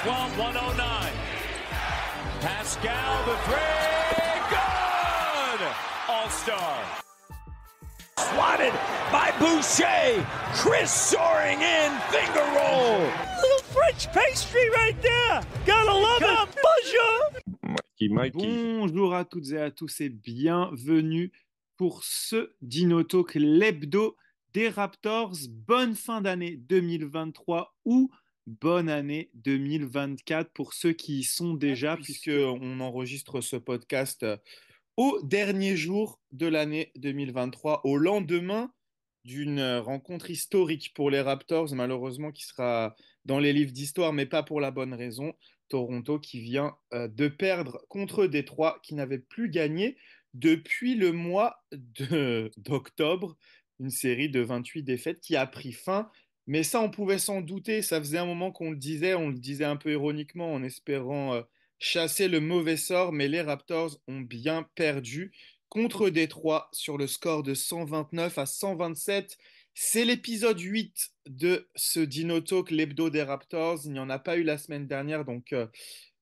Swamp 109. Pascal the three. Good! All-star. Swatted by Boucher. Chris soaring in. Finger roll. Little French pastry right there. Gotta love it. Bonjour. Bonjour à toutes et à tous et bienvenue pour ce Dino Talk, l'hebdo des Raptors. Bonne fin d'année 2023 ou bonne année 2024 pour ceux qui y sont déjà, puisqu'on enregistre ce podcast au dernier jour de l'année 2023, au lendemain d'une rencontre historique pour les Raptors, malheureusement qui sera dans les livres d'histoire, mais pas pour la bonne raison. Toronto qui vient de perdre contre Détroit, qui n'avait plus gagné depuis le mois d'octobre, une série de 28 défaites qui a pris fin. Mais ça, on pouvait s'en douter, ça faisait un moment qu'on on le disait un peu ironiquement en espérant chasser le mauvais sort, mais les Raptors ont bien perdu contre Détroit sur le score de 129-127. C'est l'épisode 8 de ce Dino Talk, l'hebdo des Raptors. Il n'y en a pas eu la semaine dernière, donc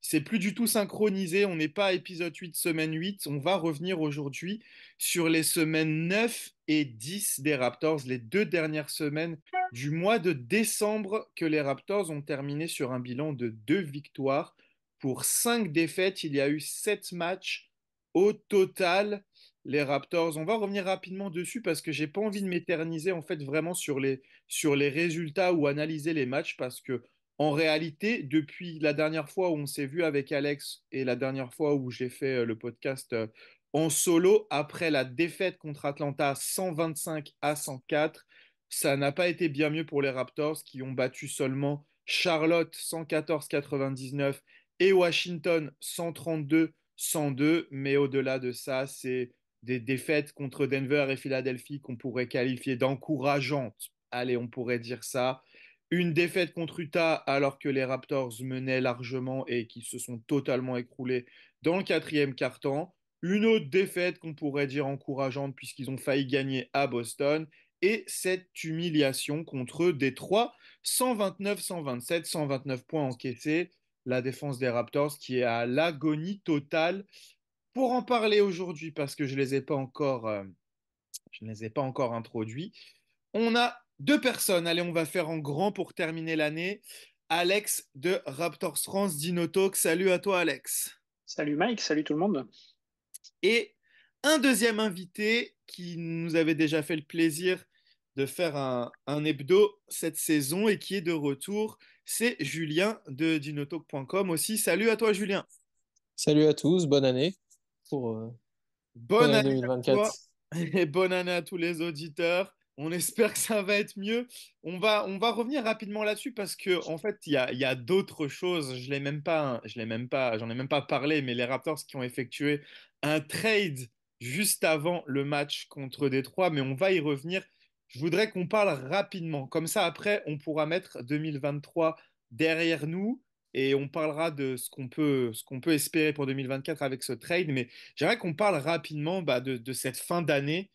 c'est plus du tout synchronisé. On n'est pas à épisode 8, semaine 8. On va revenir aujourd'hui sur les semaines 9 et 10 des Raptors, les deux dernières semaines du mois de décembre que les Raptors ont terminé sur un bilan de 2 victoires pour 5 défaites. Il y a eu 7 matchs au total. Les Raptors, on va revenir rapidement dessus parce que j'ai pas envie de m'éterniser en fait vraiment sur les résultats ou analyser les matchs parce que en réalité, depuis la dernière fois où on s'est vu avec Alex et la dernière fois où j'ai fait le podcast en solo, après la défaite contre Atlanta 125-104, ça n'a pas été bien mieux pour les Raptors qui ont battu seulement Charlotte 114-99 et Washington 132-102. Mais au-delà de ça, c'est des défaites contre Denver et Philadelphie qu'on pourrait qualifier d'encourageantes. Allez, on pourrait dire ça. Une défaite contre Utah alors que les Raptors menaient largement et qui se sont totalement écroulés dans le quatrième quart-temps. Une autre défaite qu'on pourrait dire encourageante puisqu'ils ont failli gagner à Boston. Et cette humiliation contre Détroit, 129-127, 129 points encaissés. La défense des Raptors qui est à l'agonie totale. Pour en parler aujourd'hui, parce que je ne les ai pas encore introduits, on a deux personnes. Allez, on va faire en grand pour terminer l'année. Alex de Raptors France Dinotalk. Salut à toi, Alex. Salut Mike, salut tout le monde. Et un deuxième invité qui nous avait déjà fait le plaisir de faire un hebdo cette saison et qui est de retour, c'est Julien de dinotalk.com aussi. Salut à toi, Julien. Salut à tous, bonne année pour bonne Bonne année année à 2024. toi et bonne année à tous les auditeurs. On espère que ça va être mieux. On va revenir rapidement là-dessus parce que en fait, il y a d'autres choses. J'en ai même pas parlé, mais les Raptors qui ont effectué un trade juste avant le match contre Détroit, mais on va y revenir. Je voudrais qu'on parle rapidement. Comme ça, après, on pourra mettre 2023 derrière nous et on parlera de ce qu'on peut espérer pour 2024 avec ce trade. Mais j'aimerais qu'on parle rapidement de cette fin d'année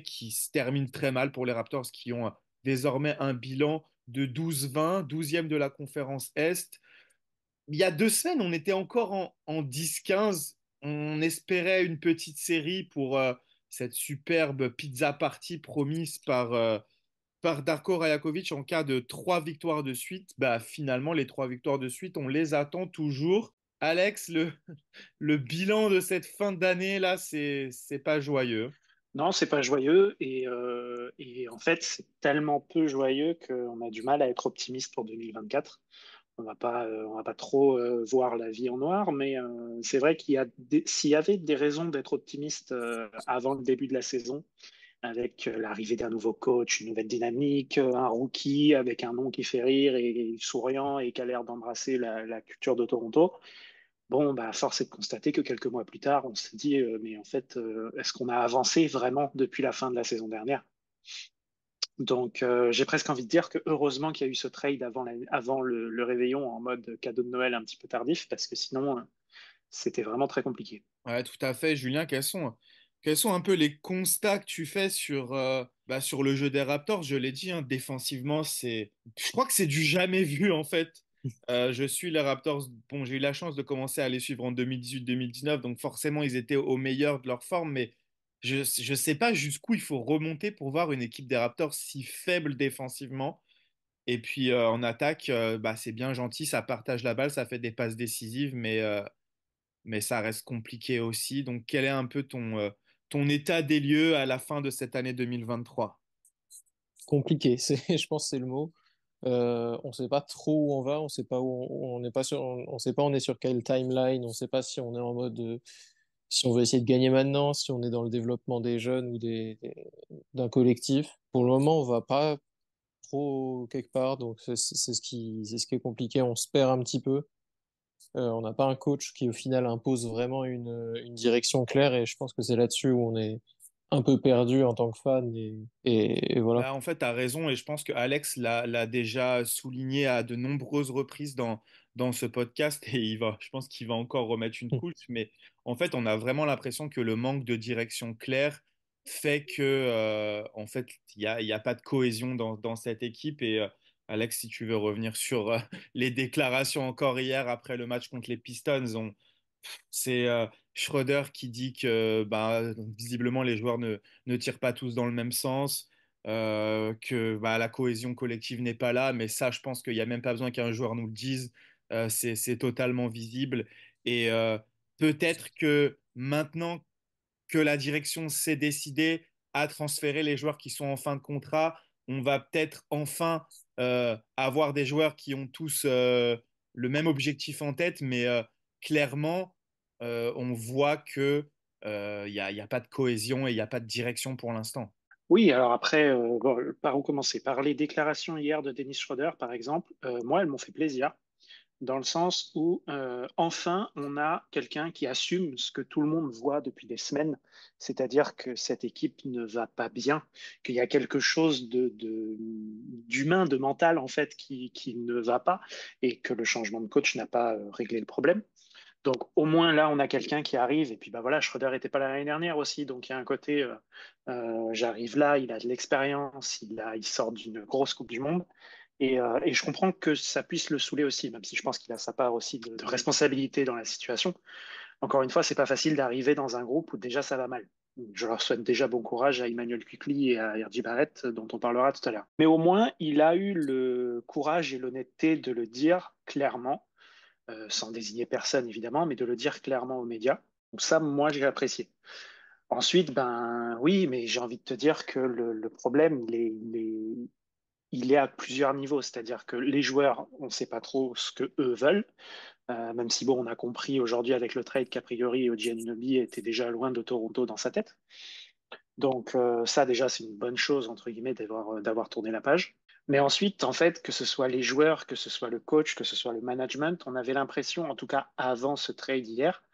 qui se termine très mal pour les Raptors qui ont désormais un bilan de 12-20, 12e de la conférence Est. Il y a 2 semaines, on était encore en 10-15. On espérait une petite série pour cette superbe pizza party promise par Darko Rajakovic en cas de 3 victoires de suite. Bah, finalement, les 3 victoires de suite, on les attend toujours. Alex, le bilan de cette fin d'année, là, c'est pas joyeux. Non, c'est pas joyeux et en fait c'est tellement peu joyeux qu'on a du mal à être optimiste pour 2024. On va pas trop voir la vie en noir, mais c'est vrai s'il y avait des raisons d'être optimiste avant le début de la saison, avec l'arrivée d'un nouveau coach, une nouvelle dynamique, un rookie avec un nom qui fait rire et souriant et qui a l'air d'embrasser la culture de Toronto. Bon, bah, force est de constater que quelques mois plus tard, on s'est dit, mais en fait, est-ce qu'on a avancé vraiment depuis la fin de la saison dernière? Donc, j'ai presque envie de dire que heureusement qu'il y a eu ce trade avant le réveillon en mode cadeau de Noël un petit peu tardif, parce que sinon, c'était vraiment très compliqué. Ouais, tout à fait, Julien. Quels sont un peu les constats que tu fais sur le jeu des Raptors? Je l'ai dit, hein, défensivement, je crois que c'est du jamais vu en fait. Je suis les Raptors. Bon, j'ai eu la chance de commencer à les suivre en 2018-2019, donc forcément, ils étaient au meilleur de leur forme, mais je ne sais pas jusqu'où il faut remonter pour voir une équipe des Raptors si faible défensivement. Et puis en attaque, bah, c'est bien gentil, ça partage la balle, ça fait des passes décisives, mais ça reste compliqué aussi. Donc, quel est un peu ton état des lieux à la fin de cette année 2023? Compliqué, je pense que c'est le mot. On sait pas trop où on va, on sait pas où on n'est pas sur, on sait pas on est sur quelle timeline, on sait pas si on est en mode si on veut essayer de gagner maintenant, si on est dans le développement des jeunes ou d'un collectif. Pour le moment, on va pas trop quelque part, donc c'est ce qui est compliqué. On se perd un petit peu. On n'a pas un coach qui au final impose vraiment une direction claire et je pense que c'est là-dessus où on est un peu perdu en tant que fan et voilà. Bah, en fait, tu as raison et je pense que Alex l'a déjà souligné à de nombreuses reprises dans ce podcast et je pense qu'il va encore remettre une couche. Mais en fait, on a vraiment l'impression que le manque de direction claire fait que, en fait, il y a pas de cohésion dans cette équipe. Et Alex, si tu veux revenir sur les déclarations encore hier après le match contre les Pistons, c'est Schroeder qui dit que bah, visiblement les joueurs ne tirent pas tous dans le même sens, que bah, la cohésion collective n'est pas là, mais ça, je pense qu'il n'y a même pas besoin qu'un joueur nous le dise. C'est totalement visible. Et peut-être que maintenant que la direction s'est décidée à transférer les joueurs qui sont en fin de contrat, on va peut-être enfin avoir des joueurs qui ont tous le même objectif en tête, mais clairement, on voit que il y a pas de cohésion et il n'y a pas de direction pour l'instant. Oui, alors après, bon, par où commencer? Par les déclarations hier de Dennis Schroeder, par exemple, moi, elles m'ont fait plaisir, dans le sens où enfin, on a quelqu'un qui assume ce que tout le monde voit depuis des semaines, c'est-à-dire que cette équipe ne va pas bien, qu'il y a quelque chose d'humain, de mental, en fait, qui ne va pas, et que le changement de coach n'a pas réglé le problème. Donc au moins là, on a quelqu'un qui arrive. Et puis bah voilà, Schroeder n'était pas là l'année dernière aussi. Donc il y a un côté, j'arrive là, il a de l'expérience, il sort d'une grosse Coupe du Monde. Et je comprends que ça puisse le saouler aussi, même si je pense qu'il a sa part aussi de responsabilité dans la situation. Encore une fois, c'est pas facile d'arriver dans un groupe où déjà ça va mal. Je leur souhaite déjà bon courage à Emmanuel Quickley et à R.J. Barrett, dont on parlera tout à l'heure. Mais au moins, il a eu le courage et l'honnêteté de le dire clairement, sans désigner personne évidemment, mais de le dire clairement aux médias. Donc ça, moi, j'ai apprécié. Ensuite, ben oui, mais j'ai envie de te dire que le problème, il est à plusieurs niveaux. C'est-à-dire que les joueurs, on ne sait pas trop ce que eux veulent, même si bon, on a compris aujourd'hui avec le trade qu'a priori Oji Anunoby était déjà loin de Toronto dans sa tête. Donc ça déjà c'est une bonne chose entre guillemets d'avoir tourné la page. Mais ensuite, en fait, que ce soit les joueurs, que ce soit le coach, que ce soit le management, on avait l'impression, en tout cas avant ce trade hier,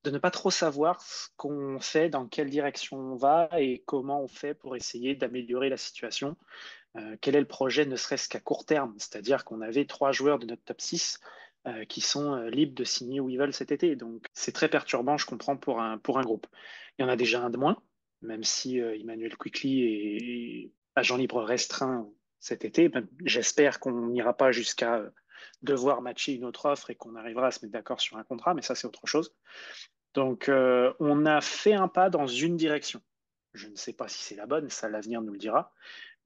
de ne pas trop savoir ce qu'on fait, dans quelle direction on va et comment on fait pour essayer d'améliorer la situation. Quel est le projet, ne serait-ce qu'à court terme? C'est-à-dire qu'on avait 3 joueurs de notre top 6 qui sont libres de signer où ils veulent cet été. Donc c'est très perturbant, je comprends, pour un groupe. Il y en a déjà un de moins, même si Emmanuel Quickley est agent libre restreint cet été. Ben, j'espère qu'on n'ira pas jusqu'à devoir matcher une autre offre et qu'on arrivera à se mettre d'accord sur un contrat, mais ça c'est autre chose. Donc on a fait un pas dans une direction. Je ne sais pas si c'est la bonne, ça l'avenir nous le dira,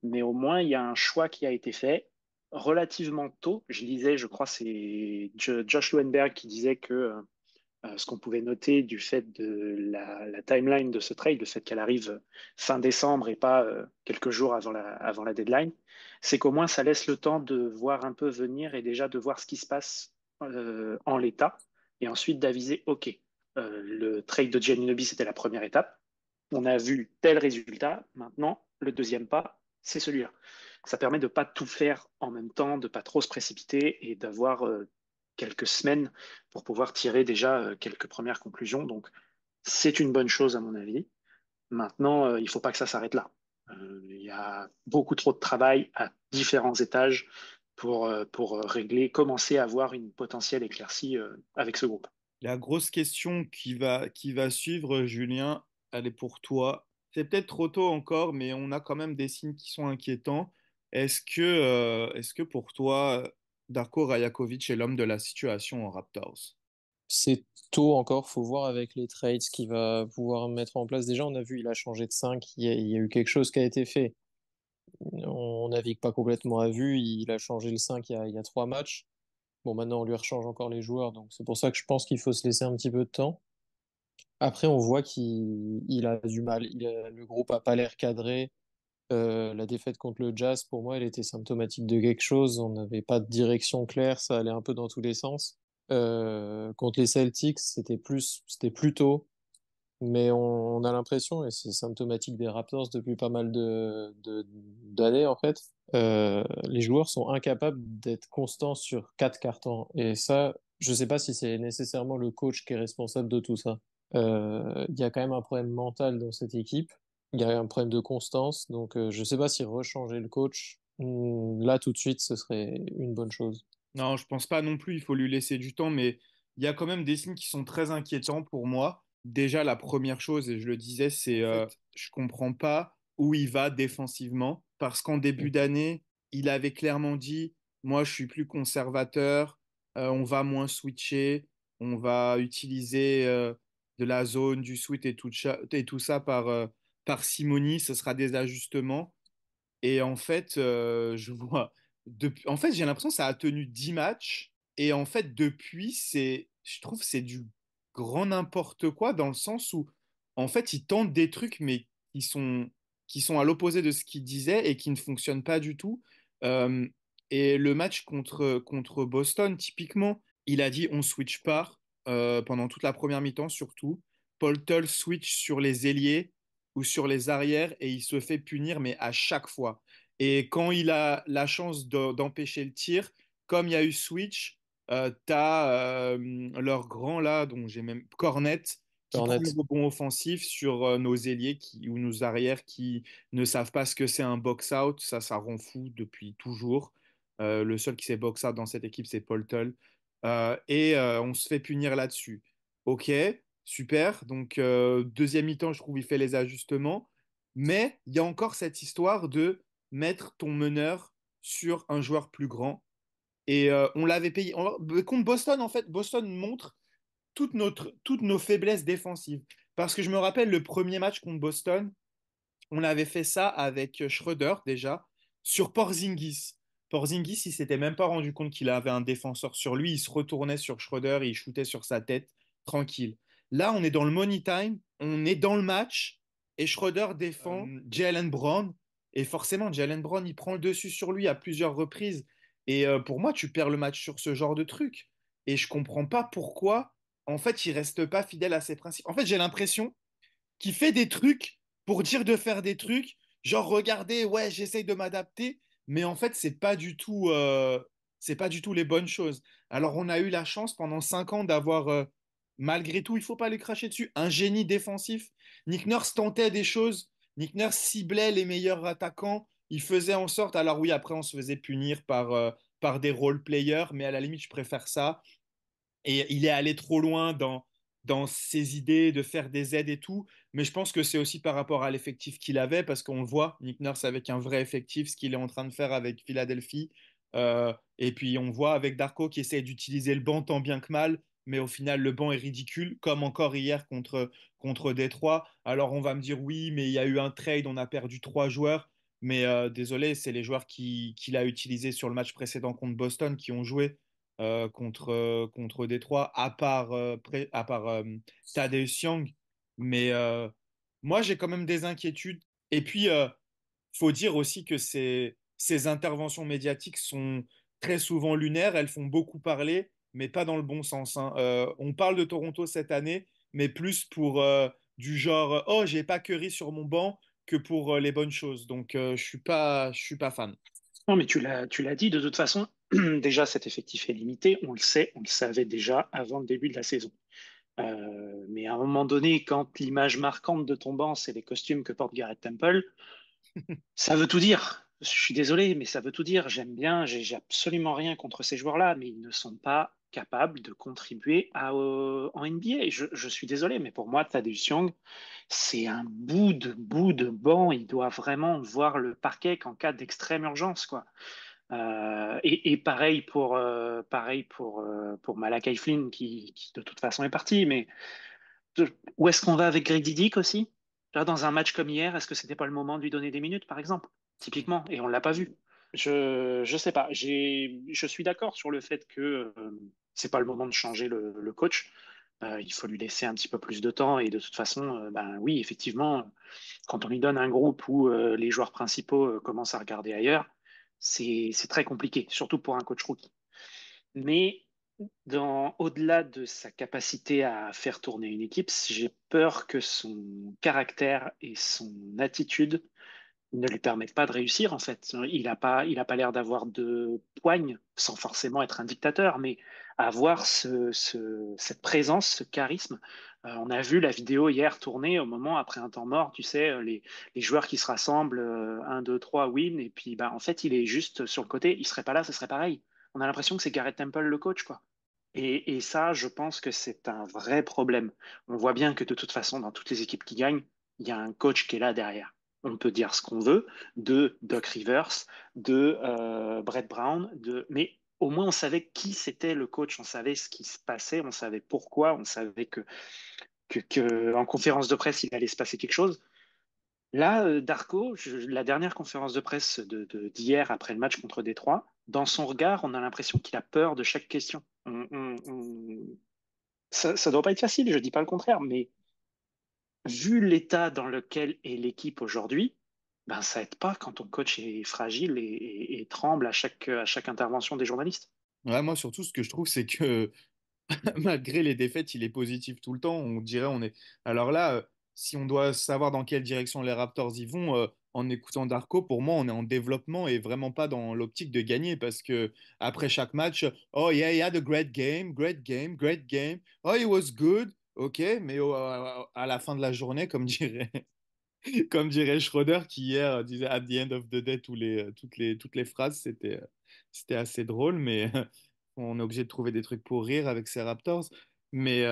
mais au moins il y a un choix qui a été fait relativement tôt. Je lisais, je crois, c'est Josh Lowenberg qui disait que ce qu'on pouvait noter du fait de la timeline de ce trade, le fait qu'elle arrive fin décembre et pas quelques jours avant la deadline, c'est qu'au moins ça laisse le temps de voir un peu venir et déjà de voir ce qui se passe en l'état et ensuite d'aviser, OK, le trade de Giannunobi, c'était la première étape. On a vu tel résultat. Maintenant, le deuxième pas, c'est celui-là. Ça permet de ne pas tout faire en même temps, de ne pas trop se précipiter et d'avoir quelques semaines pour pouvoir tirer déjà quelques premières conclusions. Donc, c'est une bonne chose à mon avis. Maintenant, il ne faut pas que ça s'arrête là. Il y a beaucoup trop de travail à différents étages pour régler, commencer à avoir une potentielle éclaircie avec ce groupe. La grosse question qui va suivre, Julien, elle est pour toi. C'est peut-être trop tôt encore, mais on a quand même des signes qui sont inquiétants. Est-ce que pour toi, Darko Rajakovic est l'homme de la situation aux Raptors. C'est tôt encore, faut voir avec les trades ce qu'il va pouvoir mettre en place. Déjà, on a vu, il a changé de 5, il y a eu quelque chose qui a été fait. On navigue pas complètement à vue, il a changé le 5 il y a 3 matchs. Bon, maintenant, on lui rechange encore les joueurs, donc c'est pour ça que je pense qu'il faut se laisser un petit peu de temps. Après, on voit qu'il a du mal. Le groupe a pas l'air cadré. La défaite contre le Jazz, pour moi, elle était symptomatique de quelque chose. On n'avait pas de direction claire, ça allait un peu dans tous les sens. Contre les Celtics, c'était plus tôt, mais on a l'impression, et c'est symptomatique des Raptors depuis pas mal d'années en fait, les joueurs sont incapables d'être constants sur 4 cartons. Et ça, je sais pas si c'est nécessairement le coach qui est responsable de tout ça. Il y a quand même un problème mental dans cette équipe. Il y a un problème de constance. Donc, je sais pas si rechanger le coach, là tout de suite, ce serait une bonne chose. Non, je pense pas non plus, il faut lui laisser du temps, mais il y a quand même des signes qui sont très inquiétants pour moi. Déjà, la première chose, et je le disais, c'est je comprends pas où il va défensivement, parce qu'en début d'année, il avait clairement dit, moi, je suis plus conservateur, on va moins switcher, on va utiliser de la zone, du switch et tout ça par Simoni, ce sera des ajustements. Et en fait, je vois. En fait, j'ai l'impression que ça a tenu 10 matchs. Et en fait, depuis, je trouve que c'est du grand n'importe quoi dans le sens où, en fait, ils tentent des trucs, mais qui sont à l'opposé de ce qu'ils disaient et qui ne fonctionnent pas du tout. Euh, et le match contre Boston, typiquement, il a dit on switch pas pendant toute la première mi-temps, surtout. Paul Tull switch sur les ailiers ou sur les arrières et il se fait punir, mais à chaque fois. Et quand il a la chance d'empêcher le tir, comme il y a eu switch, t'as leur grand là, dont j'ai même Cornet, qui prend le Cornet. rebond offensif sur nos ailiers ou nos arrières qui ne savent pas ce que c'est un box-out. Ça rend fou depuis toujours. Le seul qui s'est box-out dans cette équipe, c'est Paul Tull. On se fait punir là-dessus. Ok, super. Donc, deuxième mi-temps, je trouve il fait les ajustements. Mais il y a encore cette histoire de mettre ton meneur sur un joueur plus grand. Et on l'avait payé. Contre Boston, en fait, Boston montre toutes nos faiblesses défensives. Parce que je me rappelle le premier match contre Boston, on avait fait ça avec Schroeder déjà, sur Porzingis. Porzingis, il s'était même pas rendu compte qu'il avait un défenseur sur lui. Il se retournait sur Schroeder et il shootait sur sa tête, tranquille. Là, on est dans le money time, on est dans le match et Schroeder défend Jalen Brown. Et forcément, Jalen Brown, il prend le dessus sur lui à plusieurs reprises. Et pour moi, tu perds le match sur ce genre de truc. Et je comprends pas pourquoi, en fait, il reste pas fidèle à ses principes. En fait, j'ai l'impression qui fait des trucs pour dire de faire des trucs, genre regardez, ouais, j'essaye de m'adapter, mais en fait, c'est pas du tout les bonnes choses. Alors, on a eu la chance pendant 5 ans d'avoir, malgré tout, il faut pas les cracher dessus, un génie défensif. Nick Nurse tentait des choses, Nick Nurse ciblait les meilleurs attaquants, il faisait en sorte, alors oui, après, on se faisait punir par des role players, mais à la limite, je préfère ça. Et il est allé trop loin dans ses idées de faire des aides et tout. Mais je pense que c'est aussi par rapport à l'effectif qu'il avait, parce qu'on le voit, Nick Nurse avec un vrai effectif, ce qu'il est en train de faire avec Philadelphie. Et puis on voit avec Darko qui essaie d'utiliser le banc tant bien que mal, mais au final le banc est ridicule, comme encore hier contre Détroit. Alors on va me dire oui, mais il y a eu un trade, on a perdu 3 joueurs. Mais désolé, c'est les joueurs qu'il a utilisés sur le match précédent contre Boston qui ont joué contre Détroit, à part Tadeusz Young. Mais moi, j'ai quand même des inquiétudes. Et puis, faut dire aussi que ces interventions médiatiques sont très souvent lunaires. Elles font beaucoup parler, mais pas dans le bon sens, hein. On parle de Toronto cette année, mais plus pour du genre, oh, j'ai pas Curry sur mon banc que pour les bonnes choses. Donc, je suis pas fan. Non, mais tu l'as dit, de toute façon, déjà cet effectif est limité, on le sait, on le savait déjà avant le début de la saison. Mais à un moment donné, quand l'image marquante de ton banc, c'est les costumes que porte Garrett Temple, ça veut tout dire. Je suis désolé, mais ça veut tout dire. J'aime bien, j'ai absolument rien contre ces joueurs-là, mais ils ne sont pas capables de contribuer en NBA. Je suis désolé, mais pour moi, Tadeusz Young, c'est un bout de banc. Il doit vraiment voir le parquet qu'en cas d'extrême urgence, quoi. Et pareil pour Malakai Flynn qui de toute façon est parti. Mais où est-ce qu'on va avec Greg Didick aussi? Là, dans un match comme hier, est-ce que c'était pas le moment de lui donner des minutes, par exemple? Typiquement, et on l'a pas vu. Je sais pas. Je suis d'accord sur le fait que c'est pas le moment de changer le coach. Il faut lui laisser un petit peu plus de temps et de toute façon, ben oui, effectivement, quand on lui donne un groupe où les joueurs principaux commencent à regarder ailleurs, c'est très compliqué, surtout pour un coach rookie. Mais au-delà de sa capacité à faire tourner une équipe, j'ai peur que son caractère et son attitude ne lui permettent pas de réussir, en fait. Il a pas l'air d'avoir de poigne, sans forcément être un dictateur, mais avoir cette présence, ce charisme. On a vu la vidéo hier tourner au moment après un temps mort, tu sais, les joueurs qui se rassemblent, 1, 2, 3, win, et puis bah, en fait, il est juste sur le côté, il serait pas là, ce serait pareil. On a l'impression que c'est Garrett Temple le coach, quoi. Et ça, je pense que c'est un vrai problème. On voit bien que de toute façon, dans toutes les équipes qui gagnent, il y a un coach qui est là derrière. On peut dire ce qu'on veut de Doc Rivers, de Brett Brown, mais au moins on savait qui c'était le coach, on savait ce qui se passait, on savait pourquoi, on savait que en conférence de presse il allait se passer quelque chose. Là, Darko, la dernière conférence de presse d'hier après le match contre Détroit, dans son regard, on a l'impression qu'il a peur de chaque question. Ça doit pas être facile, je dis pas le contraire, mais vu l'état dans lequel est l'équipe aujourd'hui, ben ça aide pas quand ton coach est fragile et tremble à chaque intervention des journalistes. Ouais, moi, surtout, ce que je trouve, c'est que malgré les défaites, il est positif tout le temps. On dirait, on est. Alors là, si on doit savoir dans quelle direction les Raptors y vont, en écoutant Darko, pour moi, on est en développement et vraiment pas dans l'optique de gagner parce que après chaque match, oh yeah, he had a great game, great game, great game. Oh, it was good. Ok, mais à la fin de la journée, comme dirait, comme dirait Schroeder, qui hier disait at the end of the day toutes les phrases, c'était assez drôle, mais on est obligé de trouver des trucs pour rire avec ces Raptors. Mais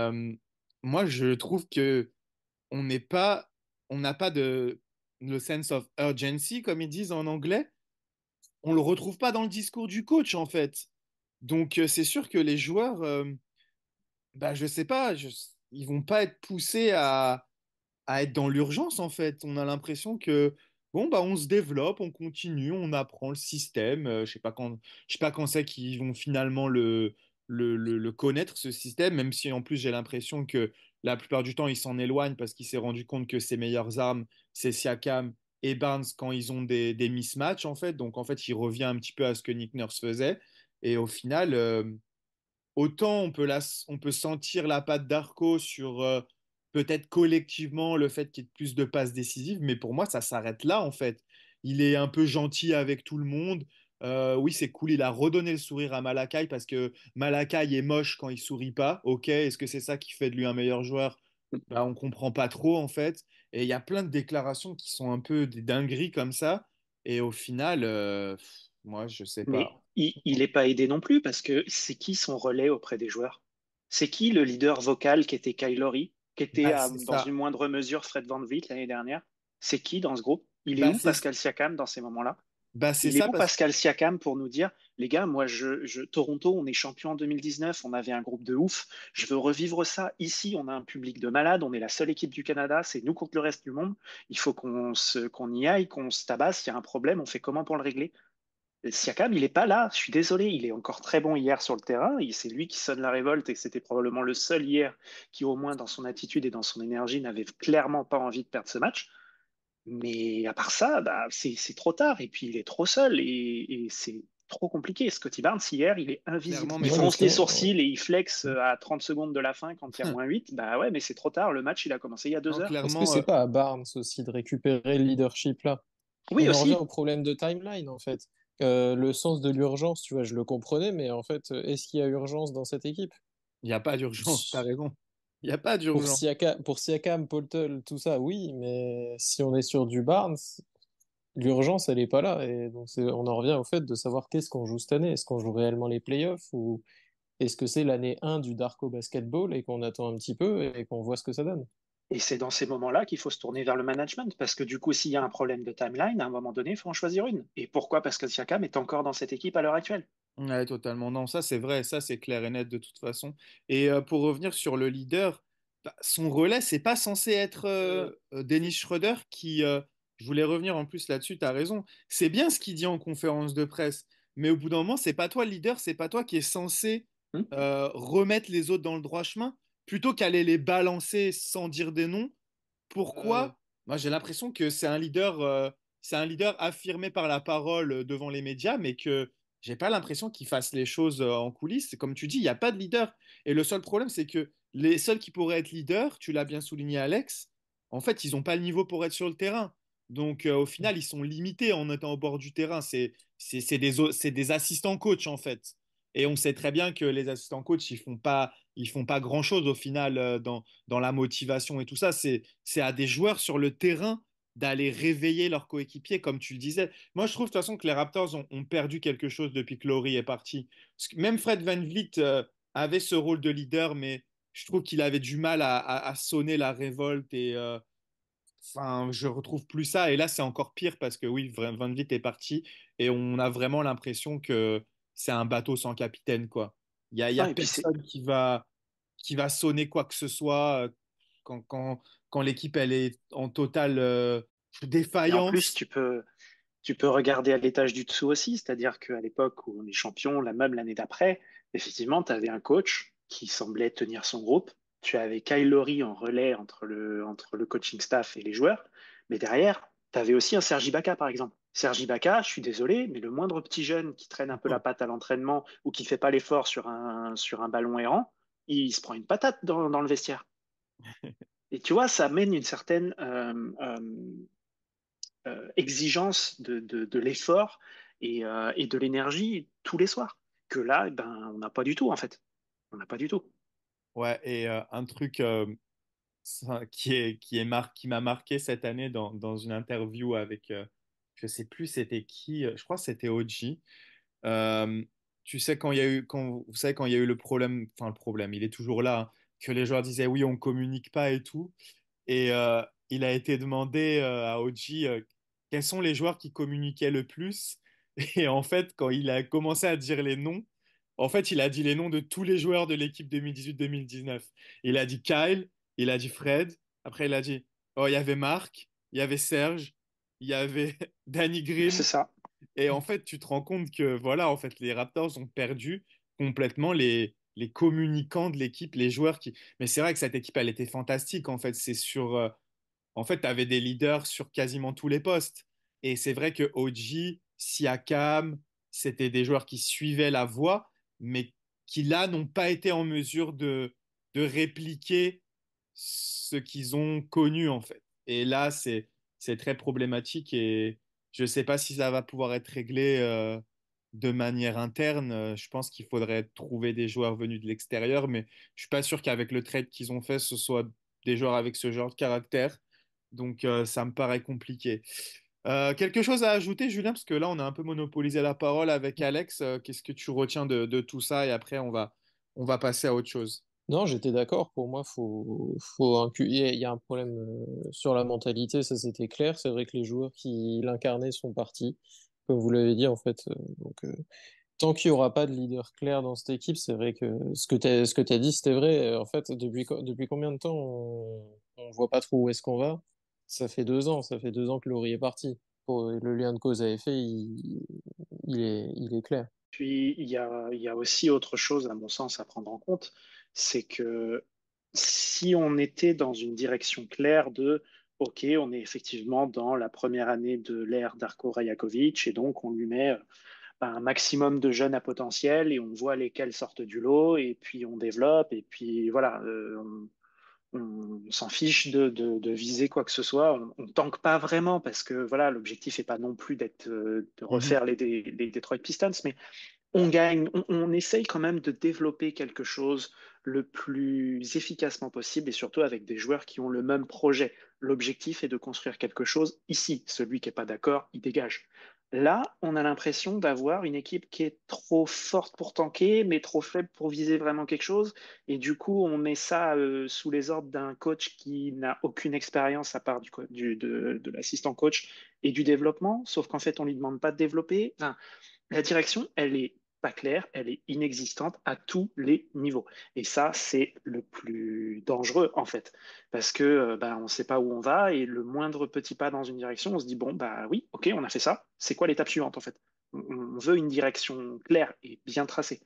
moi, je trouve que on n'est pas, on n'a pas de le sense of urgency, comme ils disent en anglais. On le retrouve pas dans le discours du coach, en fait. Donc, c'est sûr que les joueurs, bah, je sais pas, ils vont pas être poussés à être dans l'urgence en fait. On a l'impression que bon bah on se développe, on continue, on apprend le système. Je sais pas quand c'est qu'ils vont finalement le connaître ce système, même si en plus j'ai l'impression que la plupart du temps il s'en éloigne parce qu'il s'est rendu compte que ses meilleures armes c'est Siakam et Barnes quand ils ont des mismatchs en fait. Donc en fait il revient un petit peu à ce que Nick Nurse faisait et au final autant on peut sentir la patte d'Arco sur peut-être collectivement le fait qu'il y ait plus de passes décisives, mais pour moi, ça s'arrête là en fait. Il est un peu gentil avec tout le monde. Oui, c'est cool, il a redonné le sourire à Malakai parce que Malakai est moche quand il sourit pas. Ok, est-ce que c'est ça qui fait de lui un meilleur joueur? Bah, on comprend pas trop en fait. Et il y a plein de déclarations qui sont un peu des dingueries comme ça. Et au final, moi, je sais pas. Mais il n'est pas aidé non plus parce que c'est qui son relais auprès des joueurs? C'est qui le leader vocal qui était Kyle Lowry, qui était Bah, c'est dans une ça. moindre mesure Fred VanVleet l'année dernière? C'est qui dans ce groupe? Il est Bah, où c'est Pascal Siakam dans ces moments-là? Bah, c'est Il est ça où parce Pascal Siakam pour nous dire, les gars, moi, Toronto, on est champion en 2019, on avait un groupe de ouf, je veux revivre ça. Ici, on a un public de malades, on est la seule équipe du Canada, c'est nous contre le reste du monde. Il faut qu'on y aille, qu'on se tabasse, il y a un problème, on fait comment pour le régler? Siakam, il n'est pas là, je suis désolé, il est encore très bon hier sur le terrain, c'est lui qui sonne la révolte et c'était probablement le seul hier qui, au moins dans son attitude et dans son énergie, n'avait clairement pas envie de perdre ce match. Mais à part ça, bah, c'est trop tard et puis il est trop seul et c'est trop compliqué. Scotty Barnes, hier, il est invisible. clairement, mais Il Ouais, mais fronce les ouais. sourcils et il flex à 30 secondes de la fin quand il y a -8. Bah ouais, mais c'est trop tard. Le match, il a commencé il y a deux non, heures. Est-ce que clairement, c'est pas à Barnes aussi de récupérer le leadership là? Oui, On en revient au aussi. problème de timeline en fait. Le sens de l'urgence, tu vois, je le comprenais, mais en fait, est-ce qu'il y a urgence dans cette équipe? il n'y a pas d'urgence, t'as raison. Il n'y a pas d'urgence. Pour Siakam, Poltel, tout ça, oui, mais si on est sur du Barnes, l'urgence, elle est pas là. Et donc, on en revient au fait de savoir qu'est-ce qu'on joue cette année. Est-ce qu'on joue réellement les playoffs ou est-ce que c'est l'année 1 du Darko Basketball et qu'on attend un petit peu et qu'on voit ce que ça donne? Et c'est dans ces moments-là qu'il faut se tourner vers le management, parce que du coup, s'il y a un problème de timeline, à un moment donné, il faut en choisir une. Et pourquoi? Parce que Siakam est encore dans cette équipe à l'heure actuelle. Ouais, totalement. Non, ça c'est vrai, ça c'est clair et net de toute façon. Et pour revenir sur le leader, bah, son relais, c'est pas censé être Dennis Schroeder qui. Je voulais revenir en plus là-dessus, tu as raison. C'est bien ce qu'il dit en conférence de presse, mais au bout d'un moment, c'est pas toi le leader, c'est pas toi qui est censé Hmm. remettre les autres dans le droit chemin, plutôt qu'aller les balancer sans dire des noms. Pourquoi? Moi, j'ai l'impression que c'est un leader affirmé par la parole devant les médias, mais que j'ai pas l'impression qu'il fasse les choses en coulisses. Comme tu dis, il n'y a pas de leader. Et le seul problème, c'est que les seuls qui pourraient être leaders, tu l'as bien souligné, Alex, en fait, ils n'ont pas le niveau pour être sur le terrain. Donc, au final, ils sont limités en étant au bord du terrain. C'est des assistants coach, en fait. Et on sait très bien que les assistants coach, ils font pas grand-chose au final dans la motivation et tout ça. C'est à des joueurs sur le terrain d'aller réveiller leurs coéquipiers, comme tu le disais. Moi, je trouve de toute façon que les Raptors ont perdu quelque chose depuis que Laurie est parti. Parce que même Fred VanVleet avait ce rôle de leader, mais je trouve qu'il avait du mal à sonner la révolte et enfin, je retrouve plus ça. Et là, c'est encore pire parce que oui, VanVleet est parti et on a vraiment l'impression que c'est un bateau sans capitaine, quoi. Il y Non, a et puis c'est personne qui va sonner quoi que ce soit quand, quand, quand l'équipe elle est en totale et en plus défaillance. tu peux regarder à l'étage du dessous aussi, c'est-à-dire qu'à l'époque où on est champion, la même l'année d'après, effectivement, tu avais un coach qui semblait tenir son groupe. Tu avais Kyle Lowry en relais entre le coaching staff et les joueurs. Mais derrière, tu avais aussi un Serge Ibaka, par exemple. Serge Ibaka, je suis désolé, mais le moindre petit jeune qui traîne un peu la patte à l'entraînement ou qui fait pas l'effort sur un ballon errant, il se prend une patate dans le vestiaire. Et tu vois, ça amène une certaine exigence de l'effort et de l'énergie tous les soirs. Que là, ben, on n'a pas du tout, en fait. On n'a pas du tout. Ouais, et un truc qui m'a marqué cette année dans une interview avec, je sais plus c'était qui, je crois que c'était OG. Euh, Tu sais, vous savez, quand il y a eu le problème, enfin le problème, il est toujours là, hein, que les joueurs disaient oui, on communique pas et tout. Et il a été demandé à OG quels sont les joueurs qui communiquaient le plus. Et en fait, quand il a commencé à dire les noms, en fait, il a dit les noms de tous les joueurs de l'équipe 2018-2019. Il a dit Kyle, il a dit Fred. Après, il a dit, oh, il y avait Marc, il y avait Serge, il y avait Danny C'est Green. ça. Et en fait, tu te rends compte que voilà, en fait, les Raptors ont perdu complètement les communicants de l'équipe, les joueurs qui. Mais c'est vrai que cette équipe, elle était fantastique. En fait, en fait, tu avais des leaders sur quasiment tous les postes. Et c'est vrai que OG, Siakam, c'était des joueurs qui suivaient la voie, mais qui là n'ont pas été en mesure de répliquer ce qu'ils ont connu en fait. Et là, c'est très problématique et je ne sais pas si ça va pouvoir être réglé de manière interne. Je pense qu'il faudrait trouver des joueurs venus de l'extérieur, mais je suis pas sûr qu'avec le trade qu'ils ont fait, ce soit des joueurs avec ce genre de caractère. Donc, ça me paraît compliqué. Quelque chose à ajouter, Julien, parce que là, on a un peu monopolisé la parole avec Alex. Qu'est-ce que tu retiens de tout ça? Et après, on va passer à autre chose. Non, j'étais d'accord. Pour moi, il y a un problème sur la mentalité, ça c'était clair. C'est vrai que les joueurs qui l'incarnaient sont partis, comme vous l'avez dit en fait. Tant qu'il n'y aura pas de leader clair dans cette équipe, c'est vrai que ce que tu dit, c'était vrai. En fait, depuis combien de temps on voit pas trop où est-ce qu'on va? Ça fait 2 ans. Ça fait 2 ans que Laurie est parti. Le lien de cause à effet, il est clair. Puis, il y a aussi autre chose, à mon sens, à prendre en compte, c'est que si on était dans une direction claire de, OK, on est effectivement dans la première année de l'ère Darko Rajakovic, et donc on lui met un maximum de jeunes à potentiel, et on voit lesquels sortent du lot, et puis on développe, et puis voilà, on s'en fiche de viser quoi que ce soit. On tanque pas vraiment parce que voilà, l'objectif n'est pas non plus de Mhm. refaire les Detroit Pistons, mais on gagne, on essaye quand même de développer quelque chose le plus efficacement possible et surtout avec des joueurs qui ont le même projet. L'objectif est de construire quelque chose ici. Celui qui n'est pas d'accord, il dégage. Là, on a l'impression d'avoir une équipe qui est trop forte pour tanker, mais trop faible pour viser vraiment quelque chose. Et du coup, on met ça sous les ordres d'un coach qui n'a aucune expérience à part de l'assistant coach et du développement. Sauf qu'en fait, on lui demande pas de développer. Enfin, la direction, elle est pas claire, elle est inexistante à tous les niveaux. Et ça, c'est le plus dangereux, en fait, parce que bah, on ne sait pas où on va et le moindre petit pas dans une direction, on se dit, bon, bah oui, ok, on a fait ça. C'est quoi l'étape suivante, en fait? On veut une direction claire et bien tracée.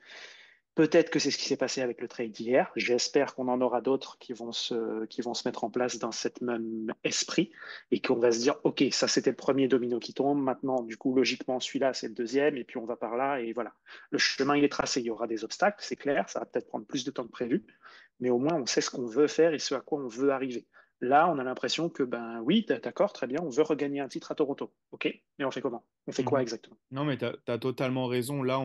Peut-être que c'est ce qui s'est passé avec le trade d'hier. J'espère qu'on en aura d'autres qui vont se mettre en place dans cette même esprit et qu'on va se dire, OK, ça c'était le premier domino qui tombe. Maintenant, du coup, logiquement, celui-là, c'est le deuxième et puis on va par là et voilà. Le chemin, il est tracé. Il y aura des obstacles, c'est clair. Ça va peut-être prendre plus de temps que prévu, mais au moins, on sait ce qu'on veut faire et ce à quoi on veut arriver. Là, on a l'impression que, ben oui, d'accord, très bien, on veut regagner un titre à Toronto. OK, mais on fait comment? On fait quoi Mhm. exactement? Non, mais tu as totalement raison. Là,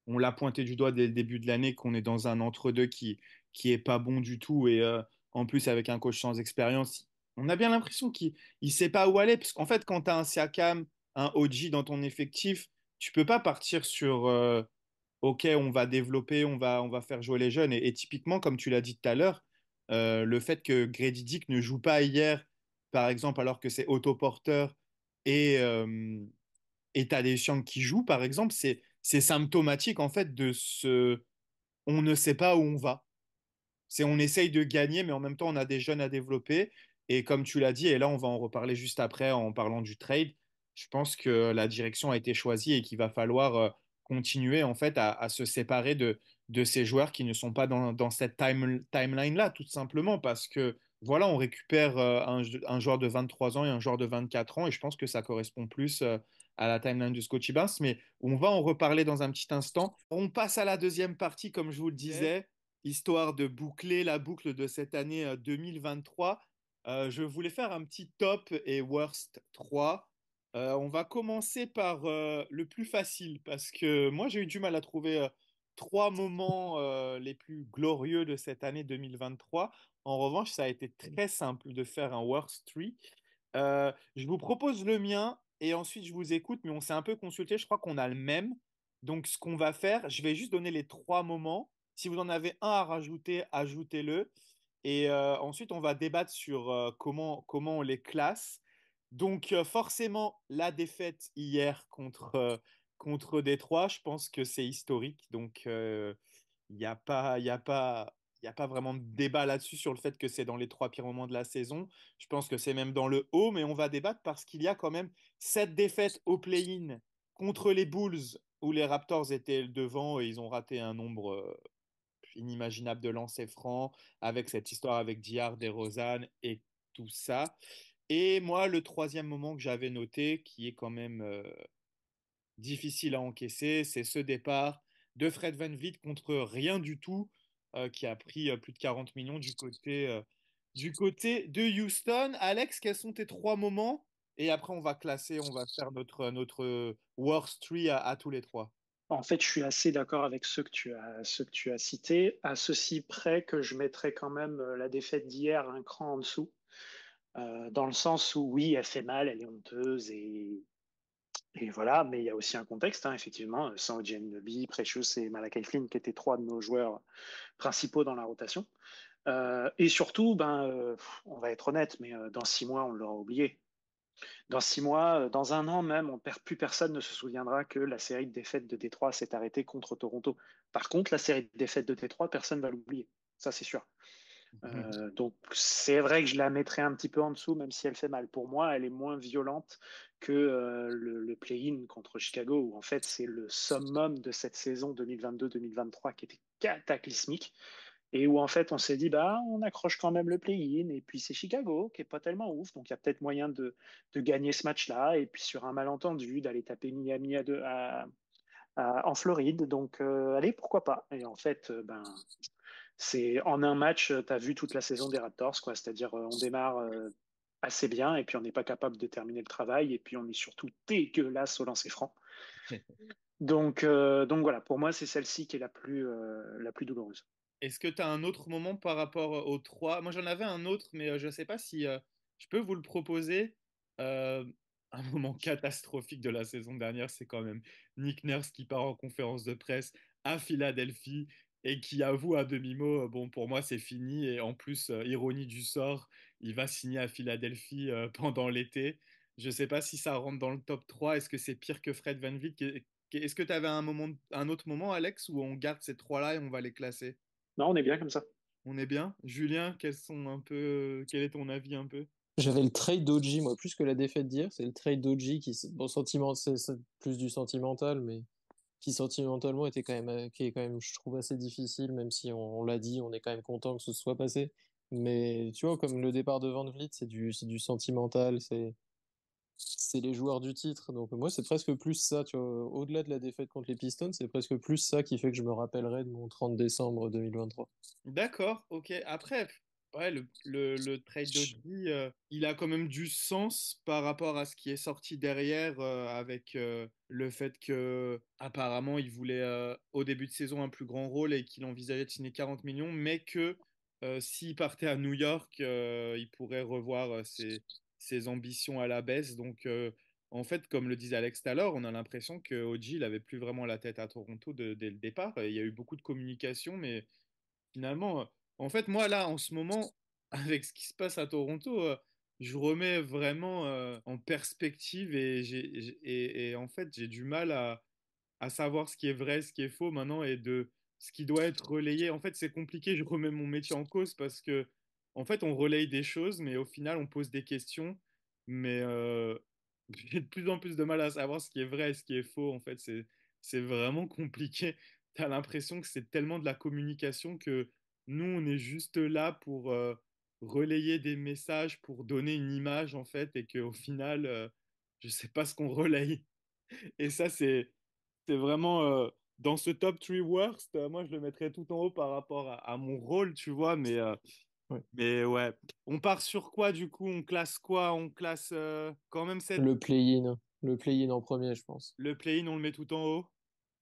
on l'a pointé du doigt dès le début de l'année qu'on est dans un entre-deux qui est pas bon du tout. Et en plus, avec un coach sans expérience, on a bien l'impression qu'il ne sait pas où aller. Parce qu'en fait, quand tu as un Siakam, un OG dans ton effectif, tu peux pas partir sur OK, on va développer, on va faire jouer les jeunes. Et typiquement, comme tu l'as dit tout à l'heure, le fait que Grady Dick ne joue pas hier, par exemple, alors que c'est Otto Porter et t'as des Chiang qui jouent, par exemple, c'est symptomatique en fait de ce on ne sait pas où on va. C'est on essaye de gagner, mais en même temps, on a des jeunes à développer. Et comme tu l'as dit, et là, on va en reparler juste après en parlant du trade, je pense que la direction a été choisie et qu'il va falloir continuer en fait à se séparer de ces joueurs qui ne sont pas dans cette timeline-là, tout simplement, parce que voilà, on récupère un joueur de 23 ans et un joueur de 24 ans, et je pense que ça correspond plus à la timeline de Scottie Barnes, mais on va en reparler dans un petit instant. On passe à la deuxième partie, comme je vous le disais histoire de boucler la boucle de cette année 2023, je voulais faire un petit top et worst 3. On va commencer par le plus facile parce que moi j'ai eu du mal à trouver trois moments les plus glorieux de cette année 2023. En revanche, ça a été très simple de faire un worst 3. Je vous propose le mien et ensuite je vous écoute, mais on s'est un peu consulté, je crois qu'on a le même. Donc ce qu'on va faire, je vais juste donner les trois moments. Si vous en avez un à rajouter, ajoutez-le. Et ensuite, on va débattre sur comment on les classe. Donc, forcément, la défaite hier contre Détroit, je pense que c'est historique. Donc, il n'y a pas, il y a pas, il y a pas vraiment de débat là-dessus sur le fait que c'est dans les trois pires moments de la saison. Je pense que c'est même dans le haut, mais on va débattre parce qu'il y a quand même cette défaite au play-in contre les Bulls où les Raptors étaient devant et ils ont raté un nombre inimaginable de lancers francs, avec cette histoire avec Diard, DeRozan et tout ça. Et moi, le troisième moment que j'avais noté, qui est quand même difficile à encaisser, c'est ce départ de Fred VanVleet contre rien du tout, qui a pris plus de 40 millions du côté de Houston. Alex, quels sont tes trois moments? Et après, on va classer, on va faire notre worst three à tous les trois. En fait, je suis assez d'accord avec ceux que tu as cités, à ceci près que je mettrais quand même la défaite d'hier un cran en dessous, dans le sens où oui, elle fait mal, elle est honteuse et voilà, mais il y a aussi un contexte, hein, effectivement, sans OG Anunoby, Precious et Malachi Flynn qui étaient trois de nos joueurs principaux dans la rotation. Et surtout, on va être honnête, mais dans 6 mois, on l'aura oublié. Dans 6 mois, dans un an même, plus personne ne se souviendra que la série de défaites de Détroit s'est arrêtée contre Toronto. Par contre, la série de défaites de Détroit, personne ne va l'oublier. Ça, c'est sûr. Donc, c'est vrai que je la mettrais un petit peu en dessous, même si elle fait mal. Pour moi, elle est moins violente que le play-in contre Chicago, où en fait, c'est le summum de cette saison 2022-2023 qui était cataclysmique et où en fait on s'est dit bah on accroche quand même le play-in et puis c'est Chicago qui est pas tellement ouf donc il y a peut-être moyen de gagner ce match-là et puis sur un malentendu d'aller taper Miami en Floride donc allez pourquoi pas et en fait c'est en un match tu as vu toute la saison des Raptors quoi c'est-à-dire on démarre assez bien et puis on n'est pas capable de terminer le travail et puis on est surtout dégueulasse au lancer franc donc voilà pour moi c'est celle-ci qui est la plus douloureuse. Est-ce que tu as un autre moment par rapport aux trois? Moi, j'en avais un autre, mais je ne sais pas si je peux vous le proposer. Euh, un moment catastrophique de la saison dernière, c'est quand même Nick Nurse qui part en conférence de presse à Philadelphie et qui avoue à demi-mot, bon, pour moi, c'est fini. Et en plus, ironie du sort, il va signer à Philadelphie pendant l'été. Je ne sais pas si ça rentre dans le top 3. Est-ce que c'est pire que Fred VanVleet? Est-ce que tu avais un autre moment, Alex, où on garde ces trois-là et on va les classer? Non, on est bien comme ça. On est bien? Julien, quel est ton avis un peu? J'avais le trade d'OG, moi, plus que la défaite d'hier. C'est le trade d'OG qui, bon, c'est plus du sentimental, mais qui sentimentalement était quand même, qui est quand même, je trouve, assez difficile, même si on l'a dit, on est quand même content que ce soit passé. Mais tu vois, comme le départ de Van Vliet, c'est du sentimental, c'est les joueurs du titre. Donc moi, c'est presque plus ça, tu vois. Au-delà de la défaite contre les Pistons, c'est presque plus ça qui fait que je me rappellerai de mon 30 décembre 2023. D'accord, ok. Après, ouais, le trade d'Audi, il a quand même du sens par rapport à ce qui est sorti derrière, avec le fait que apparemment il voulait au début de saison un plus grand rôle et qu'il envisageait de signer 40 millions, mais que s'il partait à New York, il pourrait revoir ses ambitions à la baisse. Donc, en fait, comme le disait Alex tout à l'heure, on a l'impression que OG, il avait plus vraiment la tête à Toronto dès le départ. Il y a eu beaucoup de communication, mais finalement, en fait, moi, là, en ce moment, avec ce qui se passe à Toronto, je remets vraiment en perspective et en fait, j'ai du mal à savoir ce qui est vrai, ce qui est faux maintenant et de ce qui doit être relayé. En fait, c'est compliqué, je remets mon métier en cause parce que, en fait, on relaye des choses, mais au final, on pose des questions. Mais j'ai de plus en plus de mal à savoir ce qui est vrai et ce qui est faux. En fait, c'est vraiment compliqué. Tu as l'impression que c'est tellement de la communication que nous, on est juste là pour relayer des messages, pour donner une image, en fait, et qu'au final, je sais pas ce qu'on relaye. Et ça, c'est vraiment dans ce top 3 worst, moi je le mettrais tout en haut par rapport à mon rôle, tu vois, Ouais. mais ouais. On part sur quoi du coup? On classe quoi? On classe quand même Le play-in en premier, je pense. le play-in, on le met tout en haut?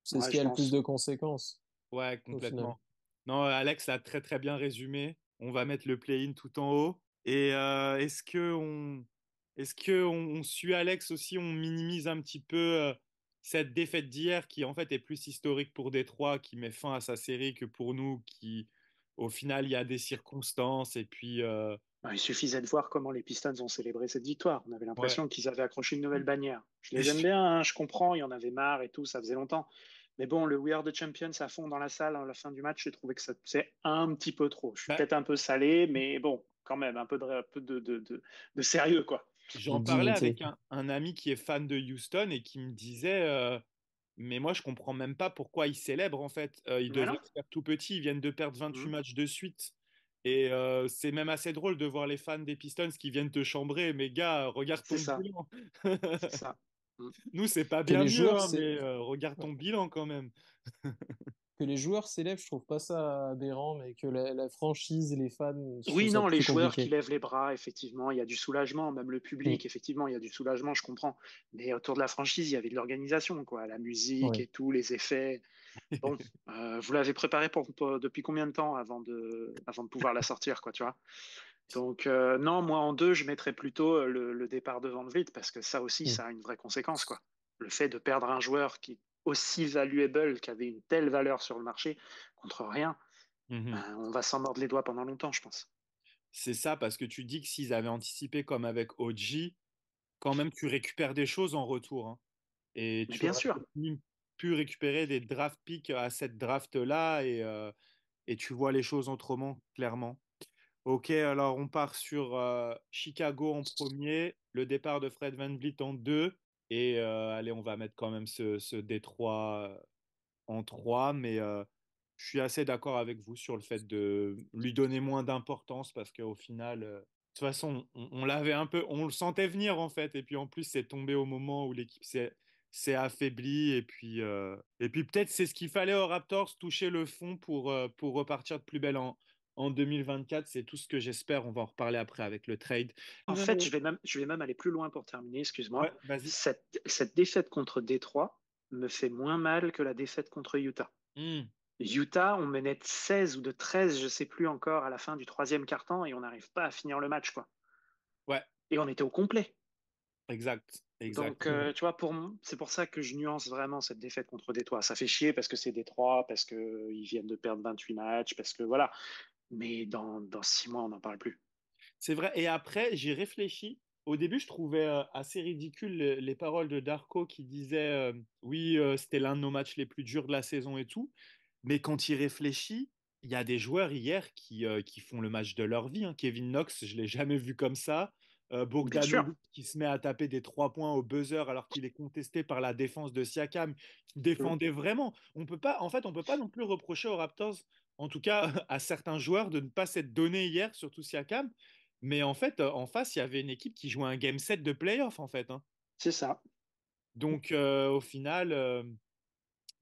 C'est ce Ouais, qui je a le plus pense. de conséquences, Ouais, au final. complètement. Non, Alex l'a très très bien résumé. On va mettre le play-in tout en haut. Et on suit Alex aussi, on minimise un petit peu cette défaite d'hier qui en fait est plus historique pour Détroit, qui met fin à sa série que pour nous, qui au final il y a des circonstances et puis Ben, il suffisait de voir comment les Pistons ont célébré cette victoire. On avait ouais. l'impression qu'ils avaient accroché une nouvelle bannière. Je les aime bien, hein, je comprends, il y en avait marre et tout, ça faisait longtemps. Mais bon, le We Are the Champions à fond dans la salle à la fin du match, j'ai trouvé que ça c'est un petit peu trop. Je suis Bah, peut-être un peu salé, mais bon, quand même, un peu de sérieux, quoi. j'en De parlais dignité. avec un ami qui est fan de Houston et qui me disait, mais moi je comprends même pas pourquoi ils célèbrent en fait. Ils Mais devraient non. se faire tout petits, ils viennent de perdre 28 Mhm. matchs de suite. Et c'est même assez drôle de voir les fans des Pistons qui viennent te chambrer, mais gars, regarde C'est ton ça, bilan. c'est ça. Mhm. Nous, c'est pas Que bien les mieux, joueurs, hein, mais regarde ton bilan quand même. que les joueurs célèbrent, je trouve pas ça aberrant, mais que la franchise, les fans, je trouve Oui, ça non, les plus joueurs qui compliqué. lèvent les bras, effectivement, il y a du soulagement, même le Mm. public, effectivement, il y a du soulagement, je comprends. Mais autour de la franchise, il y avait de l'organisation, quoi, la musique Ouais. et tout, les effets. Bon, vous l'avez préparé depuis combien de temps avant de pouvoir la sortir, quoi, tu vois? Donc, non, moi, en deux, je mettrais plutôt le départ de Van Vliet, parce que ça aussi, Mm. ça a une vraie conséquence, quoi. Le fait de perdre un joueur qui est aussi valuable, qui avait une telle valeur sur le marché, contre rien, Mhm. ben, on va s'en mordre les doigts pendant longtemps, je pense. C'est ça, parce que tu dis que s'ils avaient anticipé comme avec OG, quand même tu récupères des choses en retour, hein. Et Mais tu bien aurais sûr. peut-être même pu récupérer des draft picks à cette draft-là et tu vois les choses autrement, clairement. Ok, alors on part sur Chicago en premier, le départ de Fred VanVleet en deux, et allez, on va mettre quand même ce Détroit en trois, mais je suis assez d'accord avec vous sur le fait de lui donner moins d'importance parce qu'au final, de toute façon, on l'avait un peu, on le sentait venir en fait, et puis en plus, c'est tombé au moment où l'équipe s'est affaiblie, et puis peut-être c'est ce qu'il fallait aux Raptors, toucher le fond pour repartir de plus belle en 2024. C'est tout ce que j'espère. On va en reparler après avec le trade. En fait, je vais même aller plus loin pour terminer, excuse-moi. Ouais, vas-y. Cette défaite contre Détroit me fait moins mal que la défaite contre Utah. Hmm. Utah, on menait de 16 ou de 13, je sais plus encore, à la fin du troisième quart-temps et on n'arrive pas à finir le match, quoi. Ouais, Et on était au complet. exact. Donc, Exactement. tu vois, c'est pour ça que je nuance vraiment cette défaite contre Détroit. Ça fait chier parce que c'est Détroit, parce qu'ils viennent de perdre 28 matchs, parce que voilà. Mais dans 6 mois, on n'en parle plus. C'est vrai. Et après, j'ai réfléchi. Au début, je trouvais assez ridicule les paroles de Darko qui disait oui, c'était l'un de nos matchs les plus durs de la saison et tout. Mais quand il réfléchit, il y a des joueurs hier qui font le match de leur vie, hein. Kevin Knox, je l'ai jamais vu comme ça. Bien sûr. Bogdanovic qui se met à taper des 3 points au buzzer alors qu'il est contesté par la défense de Siakam, qui Mm. défendait vraiment. On peut pas non plus reprocher aux Raptors, en tout cas à certains joueurs, de ne pas s'être donné hier, surtout Siakam. Mais en fait, en face, il y avait une équipe qui jouait un game set de playoff, en fait, hein. C'est ça. Donc, au final,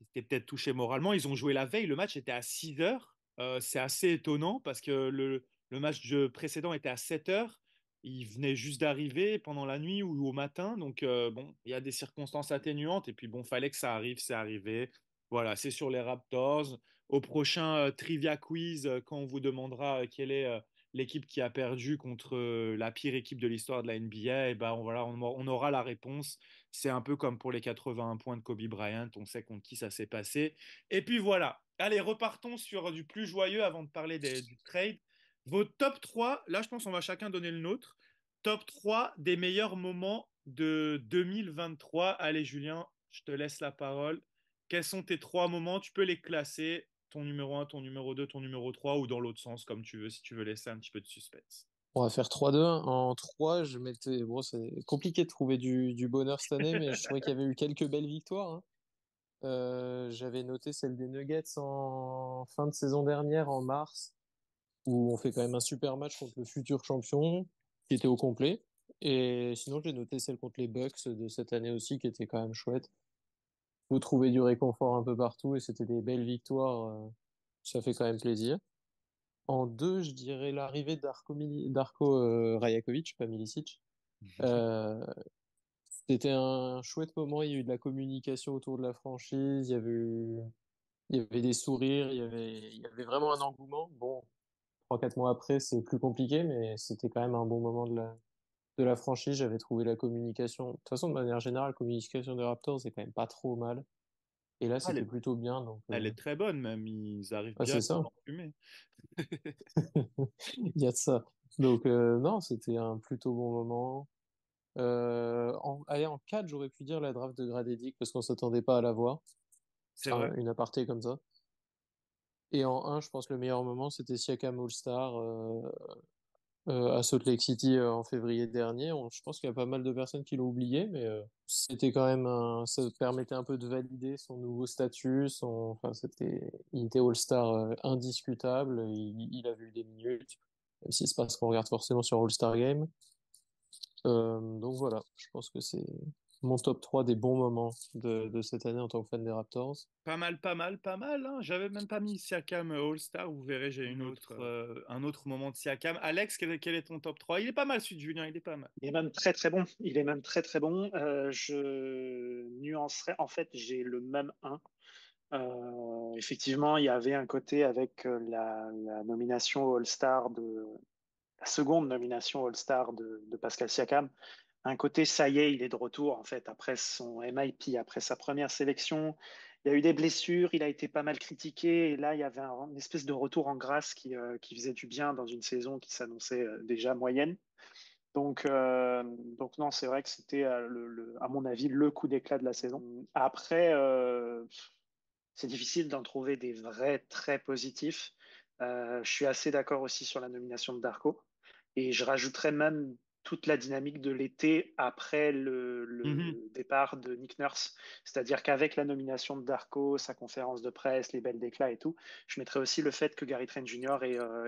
ils étaient peut-être touchés moralement. Ils ont joué la veille. Le match était à 6 heures. C'est assez étonnant parce que le match précédent était à 7 heures. Ils venaient juste d'arriver pendant la nuit ou au matin. Donc, bon, il y a des circonstances atténuantes. Et puis, bon, fallait que ça arrive. C'est arrivé. Voilà, c'est sur les Raptors. Au prochain Trivia Quiz, quand on vous demandera quelle est l'équipe qui a perdu contre la pire équipe de l'histoire de la NBA, et ben, voilà, on aura la réponse. C'est un peu comme pour les 81 points de Kobe Bryant, on sait contre qui ça s'est passé. Et puis voilà. Allez, repartons sur du plus joyeux avant de parler du trade. Vos top 3, là je pense qu'on va chacun donner le nôtre. Top 3 des meilleurs moments de 2023. Allez Julien, je te laisse la parole. Quels sont tes 3 moments? Tu peux les classer. Ton numéro 1, ton numéro 2, ton numéro 3 ou dans l'autre sens comme tu veux, si tu veux laisser un petit peu de suspense. On va faire 3-2. En 3, je mettais. Bon, c'est compliqué de trouver du bonheur cette année, mais je trouvais qu'il y avait eu quelques belles victoires, hein. J'avais noté celle des Nuggets en fin de saison dernière, en mars, où on fait quand même un super match contre le futur champion, qui était au complet. Et sinon, j'ai noté celle contre les Bucks de cette année aussi, qui était quand même chouette. Faut trouver du réconfort un peu partout, et c'était des belles victoires. Ça fait quand même plaisir. En 2, je dirais l'arrivée Darko Rajakovic, pas Milicic. Euh, C'était un chouette moment. Il y a eu de la communication autour de la franchise. Il y avait des sourires. Il y avait vraiment un engouement. Bon, 3-4 mois après, c'est plus compliqué, mais c'était quand même un bon moment de la franchise. J'avais trouvé la communication. De toute façon, de manière générale, la communication des Raptors, c'est quand même pas trop mal. Et là, Ah, c'était plutôt bien. Donc, elle est très bonne même, ils arrivent ouais, bien à c'est nous ça. enfumer. Il y a de ça. Donc, non, c'était un plutôt bon moment. Allez, en 4, j'aurais pu dire la draft de Gradedic parce qu'on s'attendait pas à la voir. C'est Enfin, vrai. une aparté comme ça. Et en un, je pense que le meilleur moment, c'était Siakam All-Star à Salt Lake City en février dernier. Je pense qu'il y a pas mal de personnes qui l'ont oublié, mais c'était quand même ça permettait un peu de valider son nouveau statut. Enfin, il était All-Star indiscutable. Il a vu des minutes, même si c'est pas ce qu'on regarde forcément sur All-Star Game. Donc voilà, je pense que c'est mon top 3 des bons moments de cette année en tant que fan des Raptors. Pas mal, pas mal, pas mal, hein. J'avais même pas mis Siakam All-Star. Vous verrez, j'ai un autre moment de Siakam. Alex, quel est ton top 3? Il est pas mal, celui de Julien, il est pas mal. Il est même très très bon. Il est même très très bon. Je nuancerai. En fait, j'ai le même 1. Effectivement, il y avait un côté avec la nomination au All-Star la seconde nomination All-Star de Pascal Siakam. Un côté, ça y est, il est de retour en fait après son MIP, après sa première sélection. Il y a eu des blessures, il a été pas mal critiqué et là il y avait une espèce de retour en grâce qui faisait du bien dans une saison qui s'annonçait déjà moyenne. Donc non, c'est vrai que c'était à mon avis le coup d'éclat de la saison. Après, c'est difficile d'en trouver des vrais très positifs. Je suis assez d'accord aussi sur la nomination de Darko. Et je rajouterais même toute la dynamique de l'été après Mhm. le départ de Nick Nurse. C'est-à-dire qu'avec la nomination de Darko, sa conférence de presse, les belles déclats et tout, je mettrais aussi le fait que Gary Trent Jr.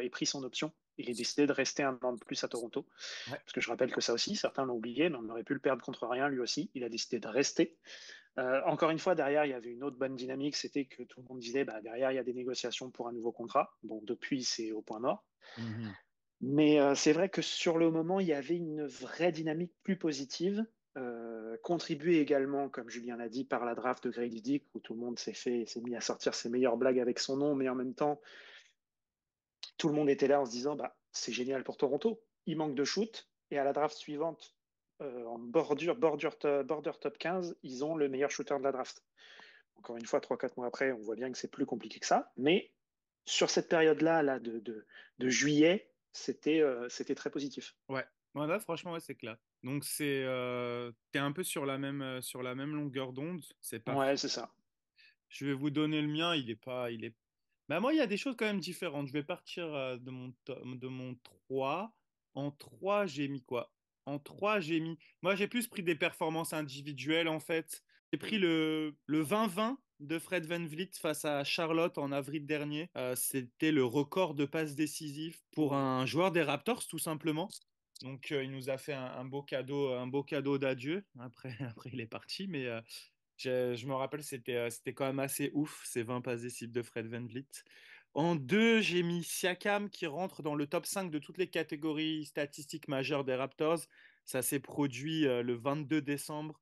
ait pris son option. Il ait décidé de rester un an de plus à Toronto. Ouais. Parce que je rappelle que ça aussi, certains l'ont oublié, mais on aurait pu le perdre contre rien lui aussi. Il a décidé de rester. Encore une fois, derrière, il y avait une autre bonne dynamique, c'était que tout le monde disait, bah, derrière, il y a des négociations pour un nouveau contrat. Bon, depuis, c'est au point mort. Mhm. Mais c'est vrai que sur le moment, il y avait une vraie dynamique plus positive, contribuée également, comme Julien l'a dit, par la draft de Grady Dick, où tout le monde s'est mis à sortir ses meilleures blagues avec son nom, mais en même temps, tout le monde était là en se disant, bah, c'est génial pour Toronto. Il manque de shoot. Et à la draft suivante, en border top 15, ils ont le meilleur shooter de la draft. Encore une fois, 3-4 mois après, on voit bien que c'est plus compliqué que ça. Mais sur cette période-là là, de juillet, c'était très positif. Ouais, ouais, là, franchement, ouais, c'est clair. Donc, t'es un peu sur la même longueur d'onde. C'est Ouais, parfait. c'est ça. Je vais vous donner le mien. Bah, moi, il y a des choses quand même différentes. Je vais partir de mon 3. En 3 j'ai mis quoi? En 3 j'ai mis. Moi, j'ai plus pris des performances individuelles, en fait. J'ai pris le 20-20 de Fred VanVleet face à Charlotte en avril dernier. C'était le record de passes décisives pour un joueur des Raptors, tout simplement. Donc, il nous a fait un beau cadeau d'adieu. Après, après, il est parti, mais je me rappelle, c'était quand même assez ouf, ces 20 passes décisives de Fred VanVleet. En 2 j'ai mis Siakam qui rentre dans le top 5 de toutes les catégories statistiques majeures des Raptors. Ça s'est produit le 22 décembre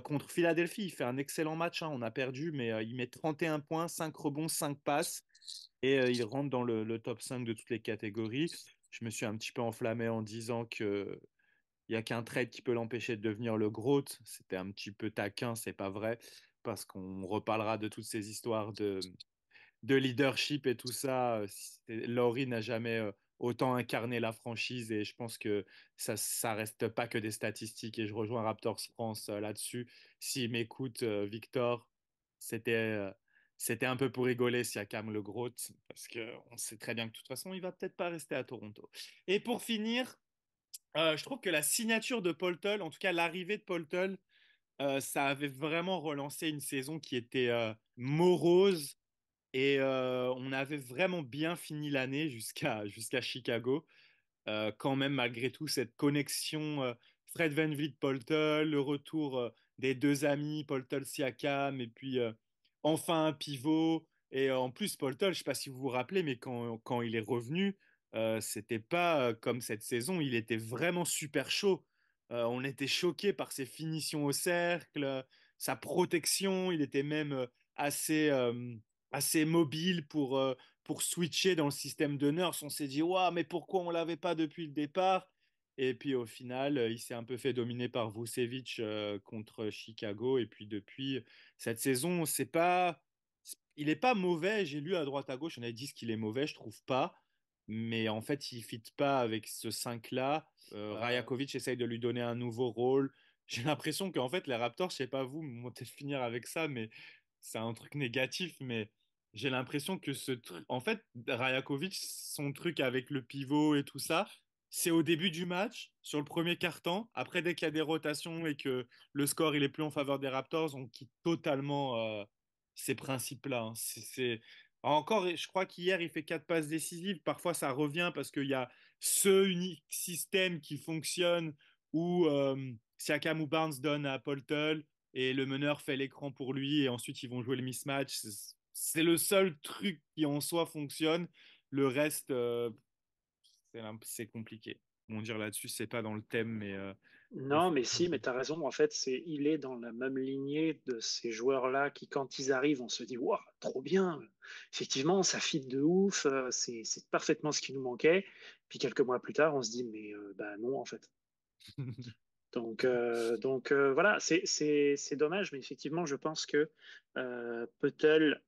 contre Philadelphie. Il fait un excellent match, hein. On a perdu, mais il met 31 points, 5 rebonds, 5 passes. Et il rentre dans le top 5 de toutes les catégories. Je me suis un petit peu enflammé en disant que il n'y a qu'un trade qui peut l'empêcher de devenir le GOAT. C'était un petit peu taquin, c'est pas vrai, parce qu'on reparlera de toutes ces histoires de leadership et tout ça. Laurie n'a jamais autant incarné la franchise et je pense que ça reste pas que des statistiques. Et je rejoins Raptors France là-dessus. S'il m'écoute, Victor, c'était c'était un peu pour rigoler Siakam le GOAT, parce qu'on sait très bien que de toute façon, il va peut-être pas rester à Toronto. Et pour finir, je trouve que la signature de Paul Tull, en tout cas l'arrivée de Paul Tull, ça avait vraiment relancé une saison qui était morose et on avait vraiment bien fini l'année jusqu'à Chicago. Quand même, malgré tout, cette connexion Fred VanVleet, Paul Tull, le retour des deux amis, Paul Tull, Siakam, et puis enfin un pivot. Et en plus, Paul Tull, je ne sais pas si vous vous rappelez, mais quand il est revenu, c'était pas comme cette saison, il était vraiment super chaud. On était choqués par ses finitions au cercle, sa protection, il était même assez mobile pour switcher dans le système de Nurse. On s'est dit, waouh, mais pourquoi on l'avait pas depuis le départ? Et puis au final, il s'est un peu fait dominer par Vucevic contre Chicago. Et puis depuis cette saison, il est pas mauvais. J'ai lu à droite à gauche, on a dit qu'il est mauvais, je trouve pas. Mais en fait, il ne fit pas avec ce 5-là. Rajakovic essaye de lui donner un nouveau rôle. J'ai l'impression qu'en fait, les Raptors, je sais pas vous, on va peut-être finir avec ça, mais c'est un truc négatif. Mais j'ai l'impression que ce truc, en fait, Rajakovic, son truc avec le pivot et tout ça, c'est au début du match, sur le premier quart-temps. Après, dès qu'il y a des rotations et que le score il est plus en faveur des Raptors, on quitte totalement ces principes-là, hein. Encore, je crois qu'hier, il fait 4 passes décisives. Parfois, ça revient parce qu'il y a ce unique système qui fonctionne où Siakam ou Barnes donne à Paul Tull et le meneur fait l'écran pour lui et ensuite ils vont jouer le mismatch. C'est le seul truc qui en soi fonctionne. Le reste, c'est compliqué. Bon, dire là-dessus, c'est pas dans le thème, mais Non, mais si, mais tu as raison. En fait, il est dans la même lignée de ces joueurs-là qui, quand ils arrivent, on se dit, waouh, trop bien. Effectivement, ça fit de ouf. C'est parfaitement ce qui nous manquait. Puis quelques mois plus tard, on se dit, mais bah non, en fait. Voilà, c'est dommage, mais effectivement, je pense que Peutel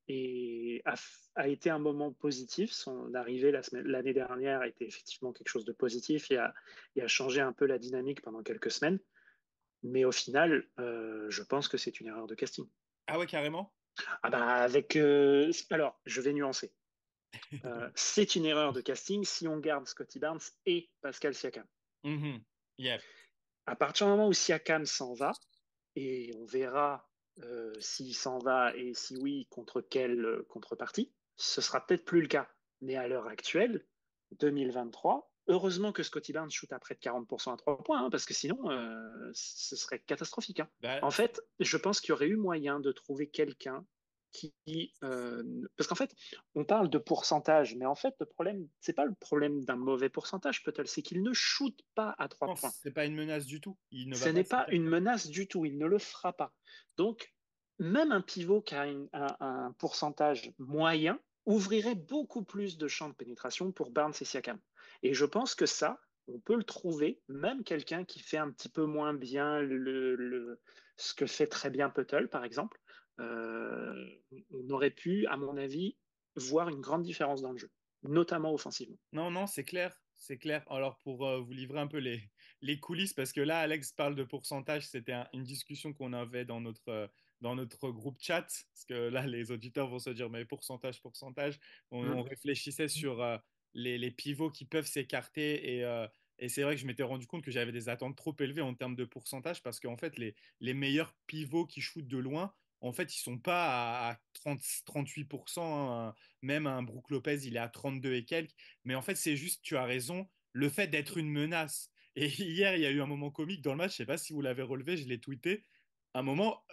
a été un moment positif. Son arrivée l'année dernière a été effectivement quelque chose de positif. Il a changé un peu la dynamique pendant quelques semaines, mais au final, je pense que c'est une erreur de casting. Ah ouais, carrément? Ah bah alors, je vais nuancer. C'est une erreur de casting si on garde Scotty Barnes et Pascal Siakam. Mhm. Yep. À partir du moment où Siakam s'en va, et on verra s'il s'en va et si oui, contre quelle contrepartie. Ce sera peut-être plus le cas. Mais à l'heure actuelle, 2023, heureusement que Scotty Barnes shoot à près de 40% à 3 points, hein, parce que sinon, ce serait catastrophique, hein. Bah, En fait, je pense qu'il y aurait eu moyen de trouver quelqu'un qui... parce qu'en fait, on parle de pourcentage, mais en fait, le problème, c'est pas le problème d'un mauvais pourcentage, peut-être, c'est qu'il ne shoot pas à 3 non, points. c'est pas une menace du tout. Il ne Ce va pas n'est se pas une faire. menace du tout, il ne le fera pas. Donc, même un pivot qui a un pourcentage moyen ouvrirait beaucoup plus de champs de pénétration pour Barnes et Siakam. Et je pense que ça, on peut le trouver, même quelqu'un qui fait un petit peu moins bien ce que fait très bien Puttle, par exemple. On aurait pu, à mon avis, voir une grande différence dans le jeu, notamment offensivement. Non, non, c'est clair, c'est clair. Alors pour vous livrer un peu les coulisses, parce que là, Alex parle de pourcentage, c'était une discussion qu'on avait dans notre groupe chat, parce que là, les auditeurs vont se dire, mais pourcentage, pourcentage. On Mm. réfléchissait sur les pivots qui peuvent s'écarter et c'est vrai que je m'étais rendu compte que j'avais des attentes trop élevées en termes de pourcentage, parce qu'en fait, les meilleurs pivots qui shootent de loin, en fait, ils sont pas à 30, 38%, hein. Même un Brook Lopez, il est à 32 et quelques. Mais en fait, c'est juste, tu as raison, le fait d'être une menace. Et hier, il y a eu un moment comique dans le match, je ne sais pas si vous l'avez relevé, je l'ai tweeté. Un moment,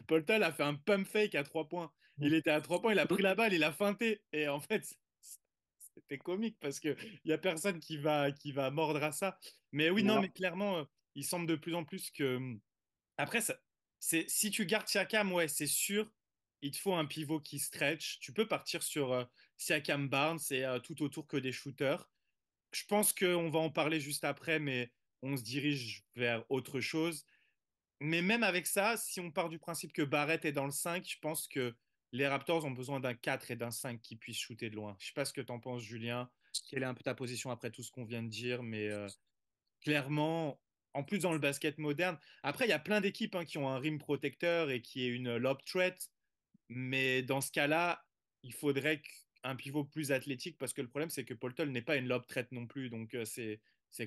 Poltel a fait un pump fake à 3 points. Il était à 3 points, il a pris la balle, il a feinté. Et en fait, c'était comique parce qu'il n'y a personne qui va mordre à ça. Mais oui, Mais non, mais non. clairement, il semble de plus en plus que. Après, si tu gardes Siakam, ouais, c'est sûr, il te faut un pivot qui stretch. Tu peux partir sur Siakam Barnes et tout autour que des shooters. Je pense qu'on va en parler juste après, mais on se dirige vers autre chose. Mais même avec ça, si on part du principe que Barrett est dans le 5, je pense que les Raptors ont besoin d'un 4 et d'un 5 qui puissent shooter de loin. Je ne sais pas ce que tu en penses, Julien. Quelle est un peu ta position après tout ce qu'on vient de dire, mais clairement, en plus dans le basket moderne, après, il y a plein d'équipes hein, qui ont un rim protecteur et qui est une lob threat, mais dans ce cas-là, il faudrait un pivot plus athlétique parce que le problème, c'est que Paul n'est pas une lob threat non plus, donc c'est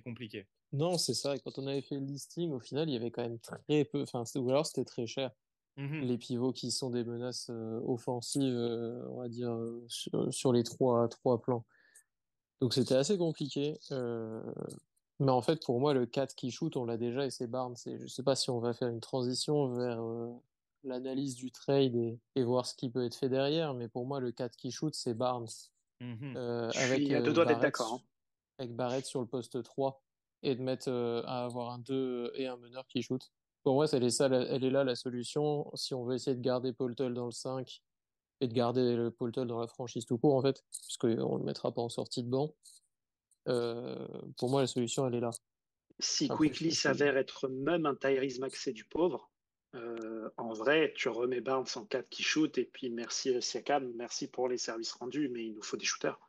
compliqué. Non, c'est ça. Et quand on avait fait le listing, au final, il y avait quand même très peu. Enfin, ou alors c'était très cher. Mhm. Les pivots qui sont des menaces offensives, on va dire, sur les trois plans. Donc c'était assez compliqué. Mais en fait, pour moi, le 4 qui shoot, on l'a déjà et c'est Barnes. Et je sais pas si on va faire une transition vers l'analyse du trade et voir ce qui peut être fait derrière. Mais pour moi, le 4 qui shoot, c'est Barnes. Mhm. Je suis à deux doigts d'être d'accord, hein. Avec Barrett sur le poste 3 et de mettre à avoir un 2 et un meneur qui shoot. Pour moi, elle est là la solution. Si on veut essayer de garder Paul Tull dans le 5 et de garder le Paul Tull dans la franchise tout court, en fait, puisqu'on le mettra pas en sortie de banc. Pour moi, la solution, elle est là. Si Après, Quickly s'avère être même un Tyrese Maxey du pauvre, en vrai, tu remets Barnes en 4 qui shoot et puis merci Siakam, merci pour les services rendus, mais il nous faut des shooters.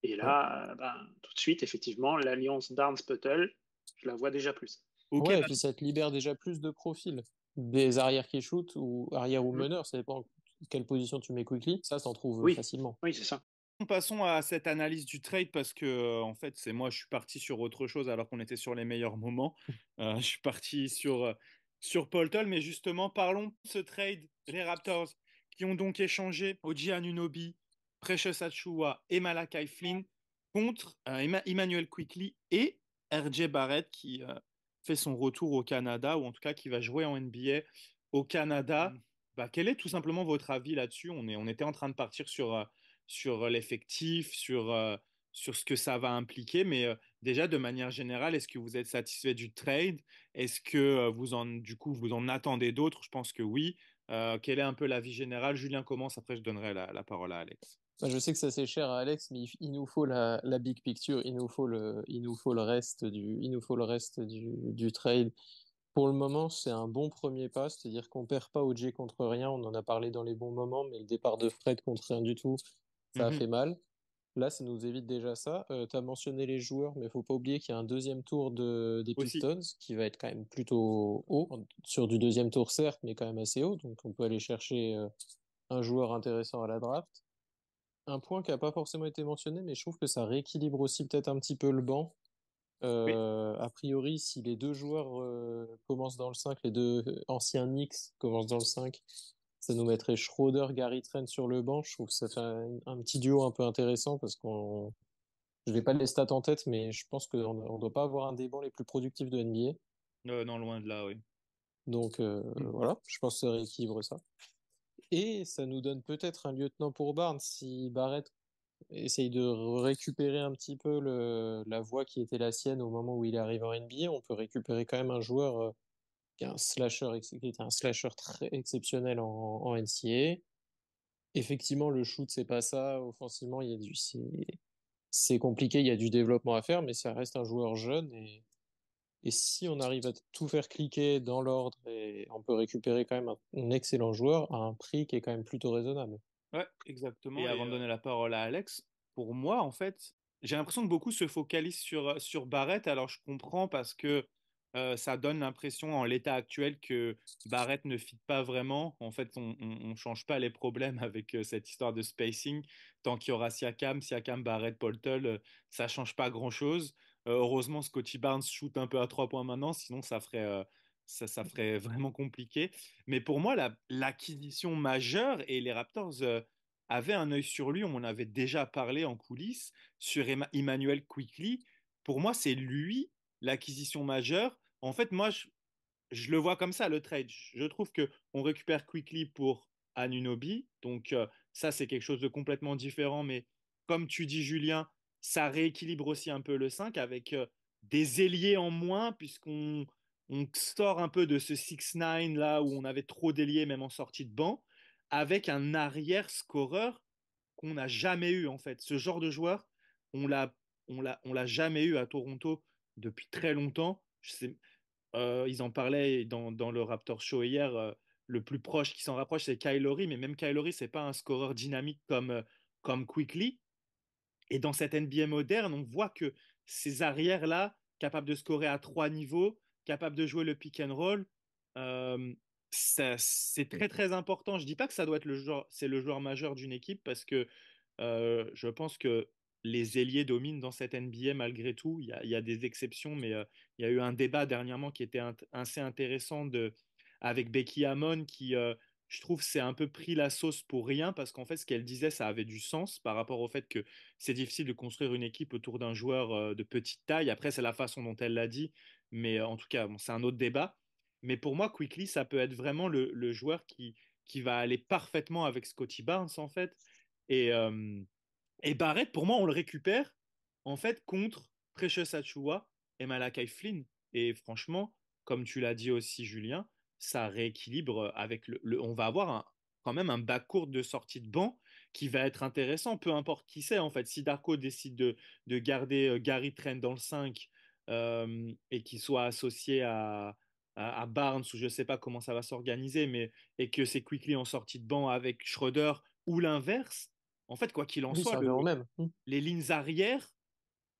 Et Ouais. là, ben, tout de suite, effectivement, l'alliance Barnes-Puttle, je la vois déjà plus. Ok, Ouais, et puis ça te libère déjà plus de profils. Des arrières qui shootent ou arrière ou Hmm. meneur, ça dépend quelle position tu mets quickly. Ça s'en trouve Oui, facilement. oui, c'est ça. passons à cette analyse du trade parce que en fait c'est moi je suis parti sur autre chose alors qu'on était sur les meilleurs moments. Je suis parti sur Paul Tull, mais justement parlons de ce trade. Les Raptors qui ont donc échangé OG Anunoby, Precious Achiuwa et Malachi Flynn contre Emmanuel Quickley et RJ Barrett qui fait son retour au Canada ou en tout cas qui va jouer en NBA au Canada. Bah, quel est tout simplement votre avis là-dessus? On était en train de partir sur l'effectif, sur ce que ça va impliquer. Mais déjà, de manière générale, est-ce que vous êtes satisfait du trade? Est-ce que du coup, vous en attendez d'autres? Je pense que oui. Quel est un peu l'avis général? Julien commence, après je donnerai la parole à Alex. Bah, je sais que ça c'est cher à Alex, mais il nous faut la big picture, il nous faut le reste du trade. Pour le moment, c'est un bon premier pas, c'est-à-dire qu'on perd pas OJ contre rien, on en a parlé dans les bons moments, mais le départ de Fred contre rien du tout, ça a Mhm. fait mal. Là, ça nous évite déjà ça. Tu as mentionné les joueurs, mais il faut pas oublier qu'il y a un deuxième tour des Aussi. Pistons qui va être quand même plutôt haut, sur du deuxième tour certes, mais quand même assez haut, donc on peut aller chercher un joueur intéressant à la draft. Un point qui n'a pas forcément été mentionné, mais je trouve que ça rééquilibre aussi peut-être un petit peu le banc. Oui. A priori, si les deux joueurs commencent dans le 5, les deux anciens Knicks commencent dans le 5, ça nous mettrait Schroeder, Gary Trent sur le banc. Je trouve que ça fait un petit duo un peu intéressant parce qu'on, je vais pas les stats en tête, mais je pense qu'on ne doit pas avoir un des bancs les plus productifs de NBA. Non, loin de là, oui. Donc Mhm. voilà, je pense que ça rééquilibre ça. Et ça nous donne peut-être un lieutenant pour Barnes si Barrett essaye de récupérer un petit peu la voie qui était la sienne au moment où il est arrivé en NBA. On peut récupérer quand même un joueur qui était un slasher très exceptionnel en NCAA. Effectivement, le shoot, c'est pas ça. Offensivement, il y a c'est compliqué, il y a du développement à faire, mais ça reste un joueur jeune et si on arrive à tout faire cliquer dans l'ordre et on peut récupérer quand même un excellent joueur à un prix qui est quand même plutôt raisonnable. Ouais, exactement. Et avant de donner la parole à Alex, pour moi, en fait, j'ai l'impression que beaucoup se focalisent sur Barrett. Alors, je comprends parce que ça donne l'impression, en l'état actuel, que Barrett ne fit pas vraiment. En fait, on change pas les problèmes avec cette histoire de spacing. Tant qu'il y aura Siakam, Barrett, Poltel, ça change pas grand-chose. Heureusement, Scotty Barnes shoot un peu à 3 points maintenant, sinon ça ferait vraiment compliqué. Mais pour moi, l'acquisition majeure, et les Raptors avaient un œil sur lui, on en avait déjà parlé en coulisses, sur Emmanuel Quickley. Pour moi, c'est lui l'acquisition majeure. En fait, moi, je le vois comme ça, le trade. Je trouve que on récupère Quickley pour Anunoby. Donc, ça, c'est quelque chose de complètement différent. Mais comme tu dis, Julien, ça rééquilibre aussi un peu le 5 avec des ailiers en moins, puisqu'on sort un peu de ce 6-9 là où on avait trop d'ailiers, même en sortie de banc, avec un arrière scoreur qu'on n'a jamais eu, en fait. Ce genre de joueur, on l'a jamais eu à Toronto depuis très longtemps. Ils en parlaient dans le Raptor Show hier. Le plus proche qui s'en rapproche, c'est Kyle Lowry, mais même Kyle Lowry, c'est pas un scoreur dynamique comme Quickly. Et dans cette NBA moderne, on voit que ces arrières-là, capables de scorer à 3 niveaux, capables de jouer le pick and roll, euh, c'est très très important. Je dis pas que ça doit être c'est le joueur majeur d'une équipe parce que je pense que les ailiers dominent dans cette NBA malgré tout. Il y a des exceptions, mais il y a eu un débat dernièrement qui était assez intéressant avec Becky Hammon qui, je trouve, s'est un peu pris la sauce pour rien parce qu'en fait, ce qu'elle disait, ça avait du sens par rapport au fait que c'est difficile de construire une équipe autour d'un joueur de petite taille. Après, c'est la façon dont elle l'a dit, mais en tout cas, bon, c'est un autre débat. Mais pour moi, Quickly, ça peut être vraiment le joueur qui va aller parfaitement avec Scotty Barnes, en fait. Et, euh, et Barrett, pour moi, on le récupère en fait contre Precious Achiuwa et Malachi Flynn. Et franchement, comme tu l'as dit aussi, Julien, ça rééquilibre avec on va avoir quand même un backcourt de sortie de banc qui va être intéressant, peu importe qui c'est en fait. Si Darko décide de garder Gary Trent dans le 5 et qu'il soit associé à Barnes, ou je ne sais pas comment ça va s'organiser, mais et que c'est Quickly en sortie de banc avec Schroeder ou l'inverse, en fait, quoi qu'il en Oui, soit, ça revient au même. les lignes arrière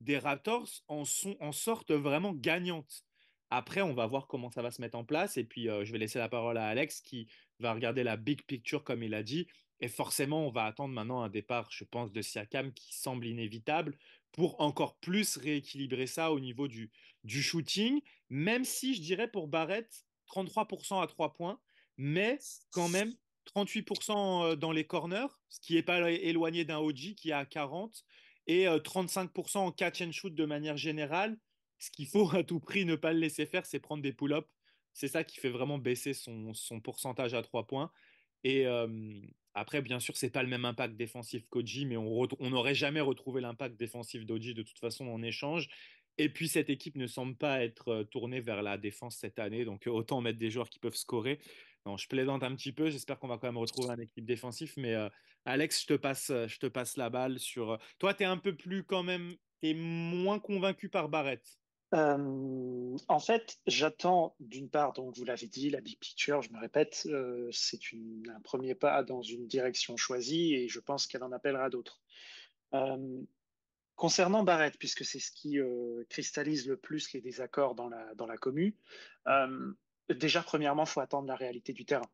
des Raptors en sortent vraiment gagnantes. Après, on va voir comment ça va se mettre en place. Et puis, je vais laisser la parole à Alex qui va regarder la big picture, comme il a dit. Et forcément, on va attendre maintenant un départ, je pense, de Siakam qui semble inévitable pour encore plus rééquilibrer ça au niveau du shooting. Même si, je dirais, pour Barrett, 33% à 3 points, mais quand même 38% dans les corners, ce qui n'est pas éloigné d'un OG qui est à 40 et 35% en catch and shoot de manière générale. Ce qu'il faut à tout prix ne pas le laisser faire, c'est prendre des pull-ups. C'est ça qui fait vraiment baisser son pourcentage à 3 points. Et après, bien sûr, c'est pas le même impact défensif qu'Oji, mais on n'aurait jamais retrouvé l'impact défensif d'Oji de toute façon en échange. Et puis, cette équipe ne semble pas être tournée vers la défense cette année, donc autant mettre des joueurs qui peuvent scorer. Non, je plaisante un petit peu, j'espère qu'on va quand même retrouver un équipe défensif, mais Alex, je te passe la balle sur. Toi, tu es un peu plus quand même, t'es moins convaincu par Barrett. En fait, j'attends d'une part, donc vous l'avez dit, la big picture, je me répète, c'est un premier pas dans une direction choisie et je pense qu'elle en appellera d'autres. Euh, Concernant Barrett, puisque c'est ce qui cristallise le plus les désaccords dans la commu, euh, déjà, premièrement, il faut attendre la réalité du terrain.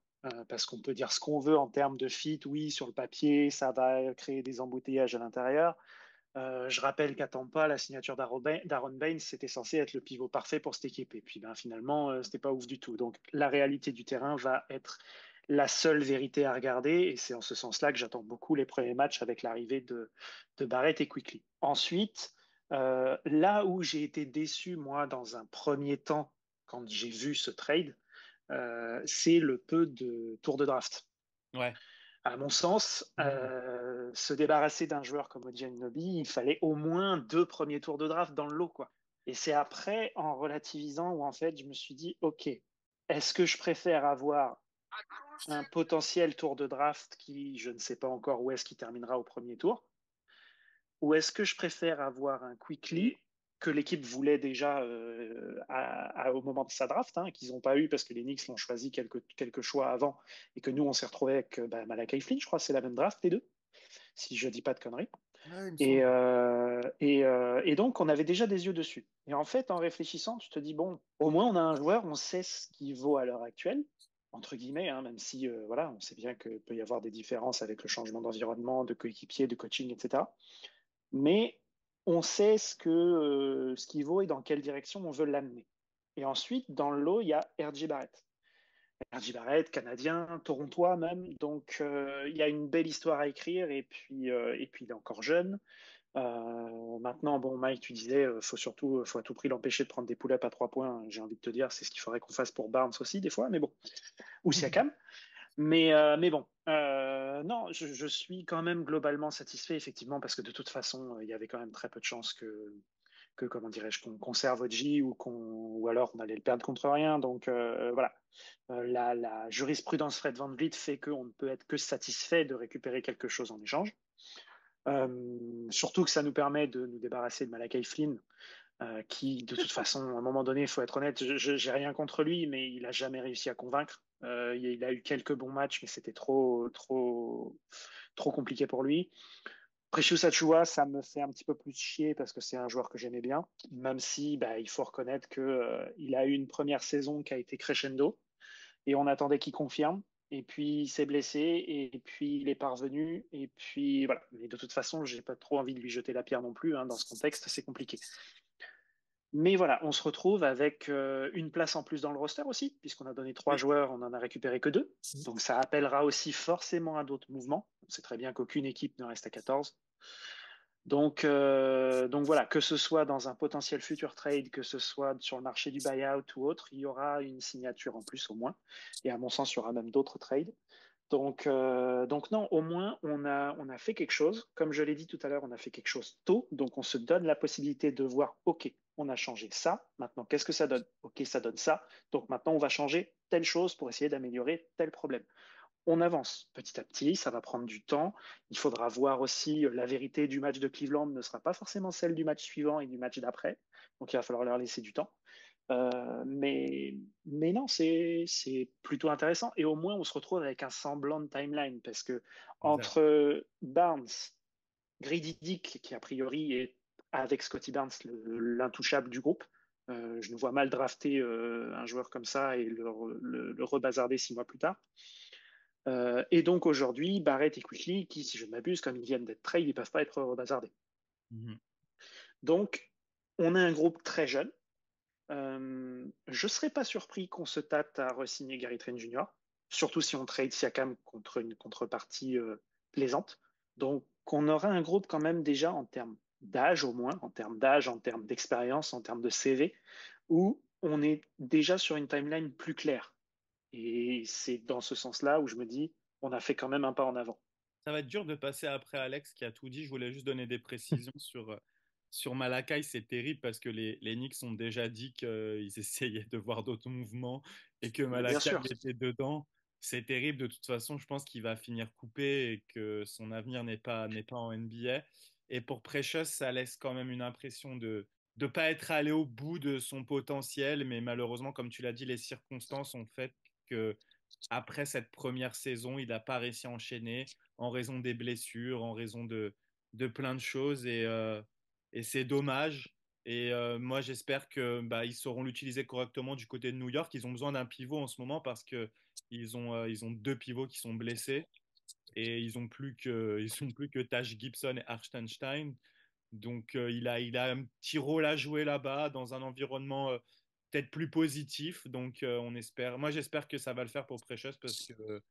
Parce qu'on peut dire ce qu'on veut en termes de fit, oui, sur le papier, ça va créer des embouteillages à l'intérieur. Je rappelle qu'à Tampa, la signature d'Aaron Baines, c'était censé être le pivot parfait pour cette équipe. Et puis ben, finalement, c'était pas ouf du tout. Donc la réalité du terrain va être la seule vérité à regarder. Et c'est en ce sens-là que j'attends beaucoup les premiers matchs avec l'arrivée de Barrett et Quickly. Ensuite, là où j'ai été déçu, moi, dans un premier temps, quand j'ai vu ce trade, c'est le peu de tour de draft. Ouais. À mon sens, se débarrasser d'un joueur comme Odion Anunoby, il fallait au moins 2 premiers tours de draft dans le lot, quoi. Et c'est après, en relativisant, où en fait, je me suis dit, OK, est-ce que je préfère avoir un potentiel tour de draft qui, je ne sais pas encore où est-ce qu'il terminera au premier tour, ou est-ce que je préfère avoir un Quickly que l'équipe voulait déjà au moment de sa draft, hein, qu'ils n'ont pas eu parce que les Knicks l'ont choisi quelques choix avant et que nous, on s'est retrouvé avec Malachi Flynn, je crois que c'est la même draft, les deux, si je dis pas de conneries. Ouais, il me Et, semble. et donc, on avait déjà des yeux dessus. Et en fait, en réfléchissant, tu te dis, bon, au moins, on a un joueur, on sait ce qu'il vaut à l'heure actuelle, entre guillemets, hein, même si, voilà, on sait bien qu'il peut y avoir des différences avec le changement d'environnement, de coéquipier, de coaching, etc. Mais on sait ce qu'il vaut et dans quelle direction on veut l'amener. Et ensuite, dans le lot, il y a R.J. Barrett. R.J. Barrett, Canadien, Torontois même. Donc, il y a une belle histoire à écrire. Et puis il est encore jeune. Maintenant, bon, Mike, tu disais, faut à tout prix l'empêcher de prendre des pull-ups à 3 points. J'ai envie de te dire, c'est ce qu'il faudrait qu'on fasse pour Barnes aussi, des fois, mais bon. Ou Siakam. Mais bon, non, je suis quand même globalement satisfait, effectivement, parce que de toute façon, il y avait quand même très peu de chances que comment dirais-je, qu'on conserve OG ou alors on allait le perdre contre rien. Donc voilà. La jurisprudence Fred VanVleet fait qu'on ne peut être que satisfait de récupérer quelque chose en échange. Surtout que ça nous permet de nous débarrasser de Malachi Flynn, qui, de toute façon, à un moment donné, il faut être honnête, j'ai rien contre lui, mais il a jamais réussi à convaincre. Il a eu quelques bons matchs, mais c'était trop compliqué pour lui. Precious Achiuwa, ça me fait un petit peu plus chier parce que c'est un joueur que j'aimais bien, même si il faut reconnaître que il a eu une première saison qui a été crescendo et on attendait qu'il confirme. Et puis il s'est blessé et puis il est parvenu et puis voilà. Mais de toute façon, j'ai pas trop envie de lui jeter la pierre non plus, hein. Dans ce contexte, c'est compliqué. Mais voilà, on se retrouve avec une place en plus dans le roster aussi, puisqu'on a donné 3 joueurs, on en a récupéré que 2. Donc ça appellera aussi forcément à d'autres mouvements. On sait très bien qu'aucune équipe ne reste à 14. Donc voilà, que ce soit dans un potentiel futur trade, que ce soit sur le marché du buyout ou autre, il y aura une signature en plus au moins. Et à mon sens, il y aura même d'autres trades. Donc non, au moins, on a fait quelque chose. Comme je l'ai dit tout à l'heure, on a fait quelque chose tôt. Donc on se donne la possibilité de voir, OK, on a changé ça. Maintenant, qu'est-ce que ça donne? OK, ça donne ça. Donc maintenant, on va changer telle chose pour essayer d'améliorer tel problème. On avance petit à petit, ça va prendre du temps. Il faudra voir aussi la vérité du match de Cleveland ne sera pas forcément celle du match suivant et du match d'après. Donc il va falloir leur laisser du temps. Mais non, c'est plutôt intéressant. Et au moins, on se retrouve avec un semblant de timeline parce que Exact. entre Barnes, Grady Dick, qui a priori est avec Scotty Barnes l'intouchable du groupe, je nous vois mal drafter un joueur comme ça et le rebazarder 6 mois plus tard. Et donc aujourd'hui, Barrett et Quickly, qui, si je ne m'abuse, comme ils viennent d'être trade, ils ne peuvent pas être rebazardés. Mhm. Donc, on a un groupe très jeune. Je ne serais pas surpris qu'on se tâte à re-signer Gary Trent Jr., surtout si on trade Siakam contre une contrepartie plaisante. Donc, on aura un groupe quand même déjà en termes d'âge au moins, en termes d'expérience, en termes de CV, où on est déjà sur une timeline plus claire. Et c'est dans ce sens-là où je me dis, on a fait quand même un pas en avant. Ça va être dur de passer après Alex qui a tout dit. Je voulais juste donner des précisions sur Malakai. C'est terrible parce que les Knicks ont déjà dit qu'ils essayaient de voir d'autres mouvements et que Mais bien Malakai sûr. était dedans. C'est terrible. De toute façon, je pense qu'il va finir coupé et que son avenir n'est pas en NBA. Et pour Precious, ça laisse quand même une impression de ne pas être allé au bout de son potentiel. Mais malheureusement, comme tu l'as dit, les circonstances ont fait que après cette première saison, il n'a pas réussi à enchaîner en raison des blessures, en raison de plein de choses. Et c'est dommage. Et moi, j'espère que ils sauront l'utiliser correctement du côté de New York. Ils ont besoin d'un pivot en ce moment parce que ils ont deux pivots qui sont blessés et ils ont plus que Taj Gibson et Hartenstein. Donc, il a un petit rôle à jouer là-bas dans un environnement peut-être plus positif. Donc, moi, j'espère que ça va le faire pour Precious parce que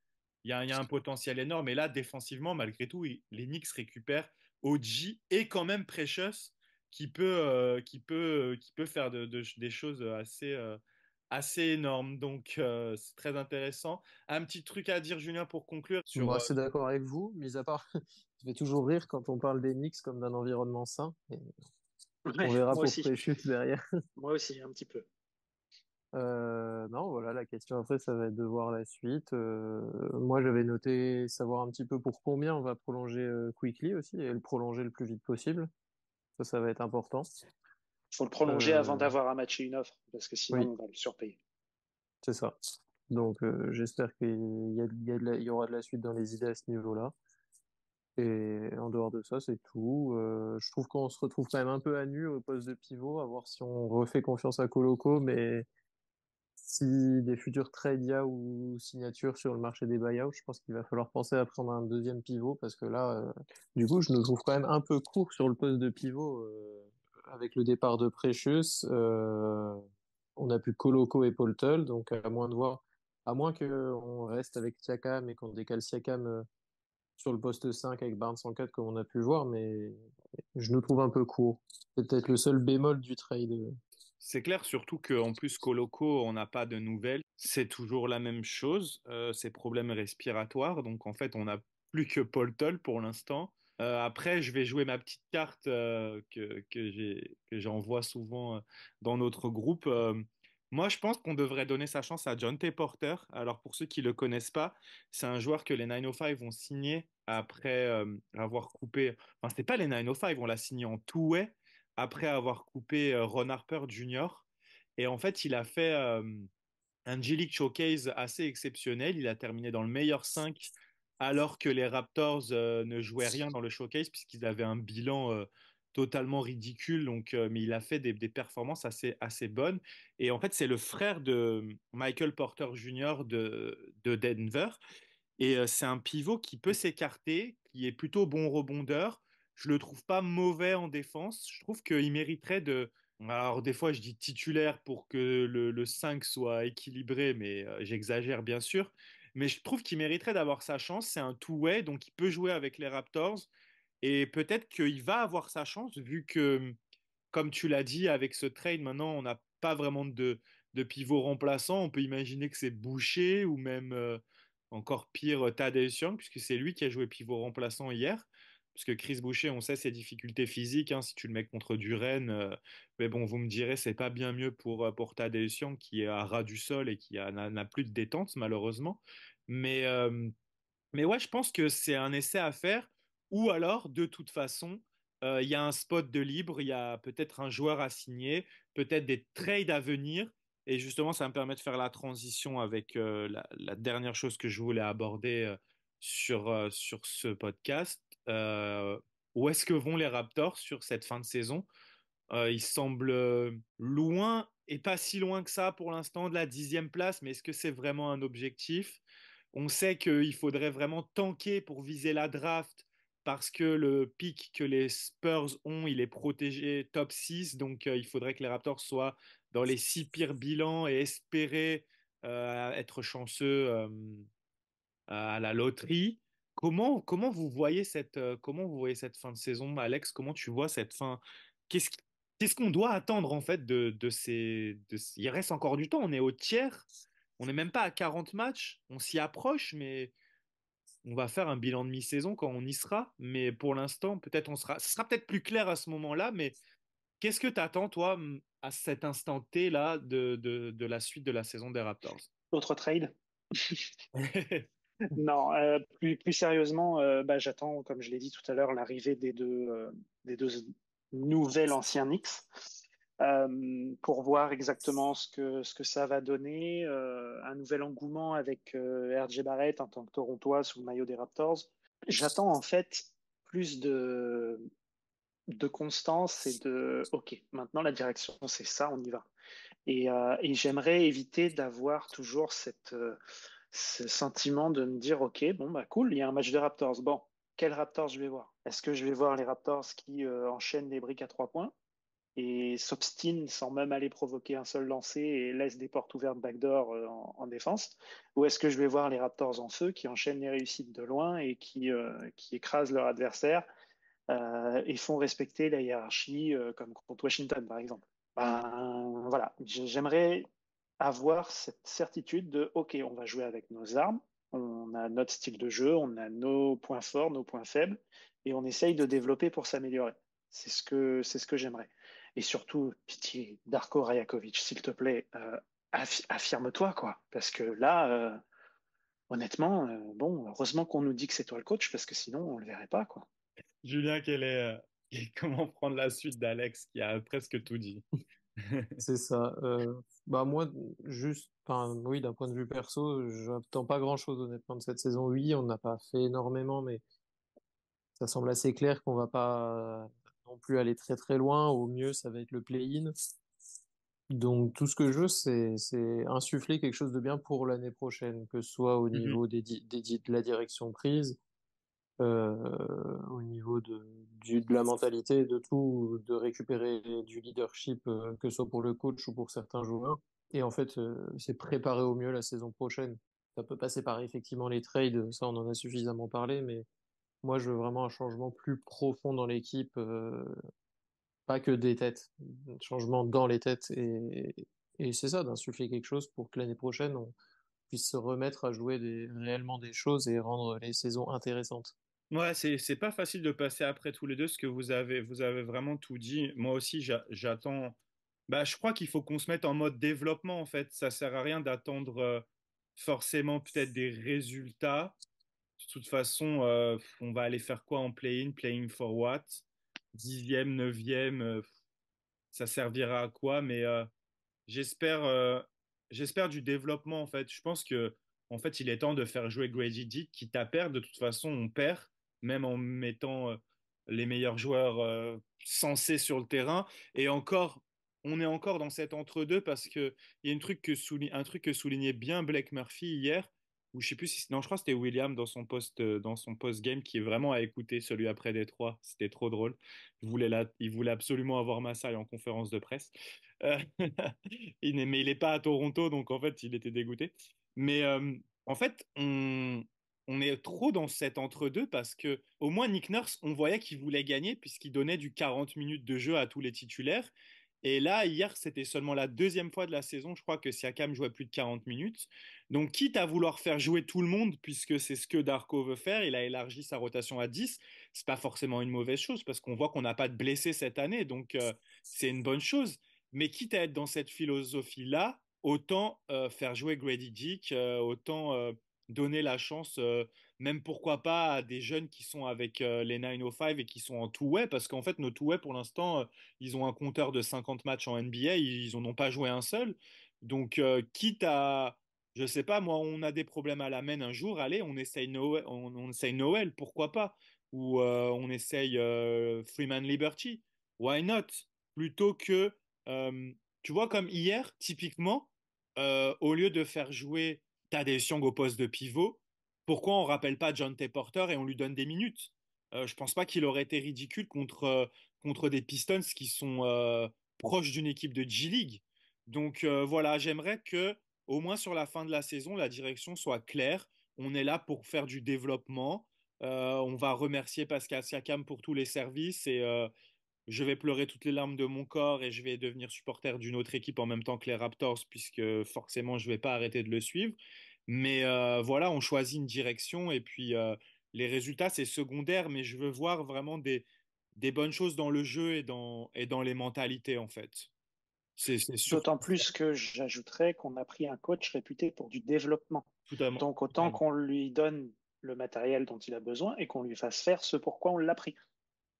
il y a un potentiel énorme. Et là, défensivement, malgré tout, les Knicks récupèrent OG et quand même Precious qui peut faire des choses assez énormes. Donc, c'est très intéressant. Un petit truc à dire, Julien, pour conclure Moi, assez d'accord avec vous, mis à part, ça fait toujours rire quand on parle des Knicks comme d'un environnement sain. Et Ouais, on verra moi pour aussi. Precious derrière. Moi aussi, un petit peu. Non, voilà, la question après, ça va être de voir la suite. Moi, j'avais noté savoir un petit peu pour combien on va prolonger Quickly aussi et le prolonger le plus vite possible. Ça va être important. Il faut le prolonger avant Euh, d'avoir à matcher une offre, parce que sinon, oui, on va le surpayer. c'est ça. Donc, j'espère qu'il y aura de la suite dans les idées à ce niveau-là. Et en dehors de ça, c'est tout. Je trouve qu'on se retrouve quand même un peu à nu au poste de pivot, à voir si on refait confiance à Coloco, mais si des futurs trades y a ou signatures sur le marché des buyouts, je pense qu'il va falloir penser à prendre un deuxième pivot parce que là, du coup, je nous trouve quand même un peu court sur le poste de pivot avec le départ de Precious. On n'a plus Coloco et Poltel, donc à moins de voir, à moins qu'on reste avec Siakam et qu'on décale Siakam sur le poste 5 avec Barnes en 4 comme on a pu voir, mais je nous trouve un peu court. C'est peut-être le seul bémol du trade. C'est clair, surtout qu'en plus, Coloco, on n'a pas de nouvelles. C'est toujours la même chose, ces problèmes respiratoires. Donc, en fait, on n'a plus que Paul Toll pour l'instant. Après, je vais jouer ma petite carte que j'envoie souvent dans notre groupe. Moi, je pense qu'on devrait donner sa chance à John T. Porter. Alors, pour ceux qui ne le connaissent pas, c'est un joueur que les 905 vont signer après avoir coupé. Enfin, c'était pas les 905, on l'a signé en two-way après avoir coupé Ron Harper Jr. Et en fait, il a fait un G-League Showcase assez exceptionnel. Il a terminé dans le meilleur 5 alors que les Raptors ne jouaient rien dans le Showcase puisqu'ils avaient un bilan totalement ridicule. Donc, mais il a fait des performances assez bonnes. Et en fait, c'est le frère de Michael Porter Jr. de Denver. Et c'est un pivot qui peut s'écarter, qui est plutôt bon rebondeur. Je le trouve pas mauvais en défense. Je trouve qu'il mériterait de. Alors, des fois, je dis titulaire pour que le 5 soit équilibré, mais j'exagère bien sûr. Mais je trouve qu'il mériterait d'avoir sa chance. C'est un two-way, donc il peut jouer avec les Raptors. Et peut-être qu'il va avoir sa chance, vu que, comme tu l'as dit, avec ce trade, maintenant, on n'a pas vraiment de pivot remplaçant. On peut imaginer que c'est Boucher ou même encore pire Tadeusz Young, puisque c'est lui qui a joué pivot remplaçant hier. Parce que Chris Boucher, on sait ses difficultés physiques, hein, si tu le mets contre Duren. Mais bon, vous me direz, c'est pas bien mieux pour Tadeusz Young, qui est à ras du sol et qui n'a plus de détente, malheureusement. Mais, euh, mais ouais, je pense que c'est un essai à faire. Ou alors, de toute façon, il y a un spot de libre, il y a peut-être un joueur à signer, peut-être des trades à venir. Et justement, ça me permet de faire la transition avec la dernière chose que je voulais aborder sur ce podcast. Où est-ce que vont les Raptors sur cette fin de saison? Ils semblent loin et pas si loin que ça pour l'instant de la 10e place, mais est-ce que c'est vraiment un objectif? On sait qu'il faudrait vraiment tanker pour viser la draft parce que le pick que les Spurs ont, il est protégé top 6, donc il faudrait que les Raptors soient dans les 6 pires bilans et espérer être chanceux à la loterie. Comment vous voyez cette fin de saison, Alex? Comment tu vois cette fin? Qu'est-ce qu'est-ce qu'on doit attendre en fait Il reste encore du temps, on est au tiers, on n'est même pas à 40 matchs, on s'y approche, mais on va faire un bilan de mi-saison quand on y sera. Mais pour l'instant, ce sera peut-être plus clair à ce moment-là, mais qu'est-ce que tu attends, toi, à cet instant T là de la suite de la saison des Raptors? Autre trade? Non, plus sérieusement, bah, j'attends, comme je l'ai dit tout à l'heure, l'arrivée des deux nouvelles anciens Knicks pour voir exactement ce que ça va donner. Un nouvel engouement avec RJ Barrett en tant que Torontois sous le maillot des Raptors. J'attends en fait plus de constance et de OK, maintenant la direction c'est ça, on y va. Et j'aimerais éviter d'avoir toujours ce sentiment de me dire, OK, bon, bah cool, il y a un match de Raptors. Bon, quel Raptors je vais voir? Est-ce que je vais voir les Raptors qui enchaînent les briques à 3 points et s'obstinent sans même aller provoquer un seul lancer et laissent des portes ouvertes backdoor en défense? Ou est-ce que je vais voir les Raptors en feu qui enchaînent les réussites de loin et qui écrasent leur adversaire et font respecter la hiérarchie comme contre Washington, par exemple? Ben, voilà, j'aimerais avoir cette certitude de, OK, on va jouer avec nos armes, on a notre style de jeu, on a nos points forts, nos points faibles, et on essaye de développer pour s'améliorer. C'est ce que j'aimerais. Et surtout, pitié, Darko Rajakovic, s'il te plaît, affirme-toi, quoi. Parce que là, honnêtement, bon, heureusement qu'on nous dit que c'est toi le coach, parce que sinon, on le verrait pas, quoi. Julien, comment prendre la suite d'Alex qui a presque tout dit? C'est ça. Bah moi, juste, enfin, oui, d'un point de vue perso, j'attends pas grand-chose honnêtement de cette saison. Oui, on n'a pas fait énormément, mais ça semble assez clair qu'on va pas non plus aller très très loin. Au mieux, ça va être le play-in. Donc tout ce que je veux, c'est insuffler quelque chose de bien pour l'année prochaine, que ce soit au Mhm. niveau de la direction prise, euh, au niveau de la mentalité, de tout, de récupérer du leadership, que ce soit pour le coach ou pour certains joueurs. Et en fait, c'est préparer au mieux la saison prochaine. Ça peut passer par effectivement les trades, ça on en a suffisamment parlé, mais moi je veux vraiment un changement plus profond dans l'équipe, pas que des têtes, un changement dans les têtes. Et c'est ça, d'insuffler quelque chose pour que l'année prochaine on puisse se remettre à jouer réellement des choses et rendre les saisons intéressantes. Ouais, c'est pas facile de passer après tous les deux, parce que vous avez vraiment tout dit. Moi aussi, j'attends. Bah, je crois qu'il faut qu'on se mette en mode développement, en fait. Ça sert à rien d'attendre forcément peut-être des résultats. De toute façon, on va aller faire quoi en play-in? Play-in for what? Dixième, neuvième, ça servira à quoi? Mais j'espère, j'espère du développement en fait. Je pense que en fait, il est temps de faire jouer Grady Dick, quitte à perdre. De toute façon, on perd, même en mettant les meilleurs joueurs censés sur le terrain. Et encore, on est encore dans cet entre-deux parce que il y a un truc que soulignait bien Blake Murphy hier, ou je sais plus si non, je crois que c'était William dans son post-game qui est vraiment à écouter celui après Détroit. C'était trop drôle. Il voulait absolument avoir Masai en conférence de presse. Euh, mais il n'est pas à Toronto, donc en fait, il était dégoûté. Mais en fait, on est trop dans cet entre-deux parce que au moins Nick Nurse, on voyait qu'il voulait gagner puisqu'il donnait du 40 minutes de jeu à tous les titulaires. Et là, hier, c'était seulement la deuxième fois de la saison, je crois que Siakam jouait plus de 40 minutes. Donc, quitte à vouloir faire jouer tout le monde, puisque c'est ce que Darko veut faire, il a élargi sa rotation à 10, c'est pas forcément une mauvaise chose parce qu'on voit qu'on n'a pas de blessés cette année, donc c'est une bonne chose. Mais quitte à être dans cette philosophie-là, autant faire jouer Grady Dick, autant donner la chance, même pourquoi pas à des jeunes qui sont avec les 905 et qui sont en two-way, parce qu'en fait, nos two-way, pour l'instant, ils ont un compteur de 50 matchs en NBA, ils n'en ont pas joué un seul. Donc, quitte à, je sais pas, moi, on a des problèmes à la main un jour, allez, on essaye Noël, pourquoi pas? Ou on essaye Freeman Liberty, why not? Plutôt que tu vois, comme hier, typiquement, au lieu de faire jouer Tadeusz Young au poste de pivot, pourquoi on rappelle pas John T. Porter et on lui donne des minutes? Je pense pas qu'il aurait été ridicule contre des Pistons qui sont proches d'une équipe de G-League. Donc voilà, j'aimerais que, au moins sur la fin de la saison, la direction soit claire. On est là pour faire du développement. On va remercier Pascal Siakam pour tous les services et je vais pleurer toutes les larmes de mon corps et je vais devenir supporter d'une autre équipe en même temps que les Raptors, puisque forcément, je vais pas arrêter de le suivre. Mais voilà, on choisit une direction et puis les résultats, c'est secondaire, mais je veux voir vraiment des bonnes choses dans le jeu et dans les mentalités, en fait. C'est surtout D'autant plus que j'ajouterais qu'on a pris un coach réputé pour du développement. totalement. Donc autant Totalement. qu'on lui donne le matériel dont il a besoin et qu'on lui fasse faire ce pourquoi on l'a pris.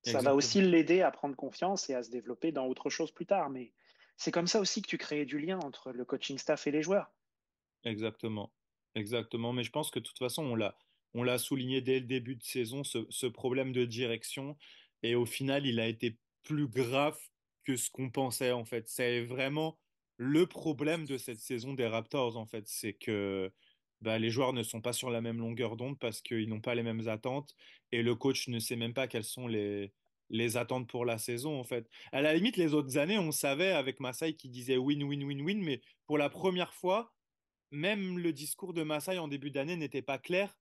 Ça va Exactement. aussi l'aider à prendre confiance et à se développer dans autre chose plus tard. Mais c'est comme ça aussi que tu crées du lien entre le coaching staff et les joueurs. Exactement. Exactement. Mais je pense que de toute façon, on l'a souligné dès le début de saison, ce problème de direction. Et au final, il a été plus grave que ce qu'on pensait, en fait. C'est vraiment le problème de cette saison des Raptors, en fait. C'est que bah, les joueurs ne sont pas sur la même longueur d'onde parce qu'ils n'ont pas les mêmes attentes. Et le coach ne sait même pas quelles sont les attentes pour la saison, en fait. À la limite, les autres années, on savait avec Masai qui disait win, win, win, win. Mais pour la première fois, même le discours de Masai en début d'année n'était pas clair,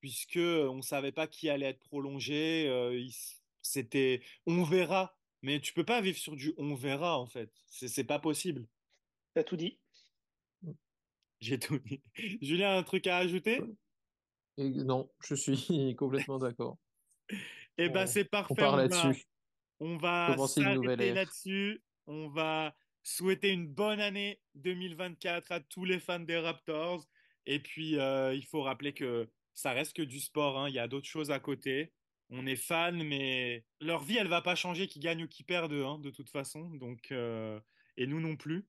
puisque on ne savait pas qui allait être prolongé. C'était on verra, mais tu peux pas vivre sur du on verra en fait. C'est pas possible. T'as tout dit. J'ai tout dit. Julien, un truc à ajouter? Et non, je suis complètement d'accord. Eh ben c'est On parfait. part là-dessus. On va Commencer une nouvelle s'arrêter ère. là-dessus. On va souhaiter une bonne année 2024 à tous les fans des Raptors. Et puis, il faut rappeler que ça reste que du sport, hein. Il y a d'autres choses à côté. On est fans, mais leur vie, elle va pas changer qu'ils gagnent ou qu'ils perdent, hein, de toute façon. Donc, et nous non plus.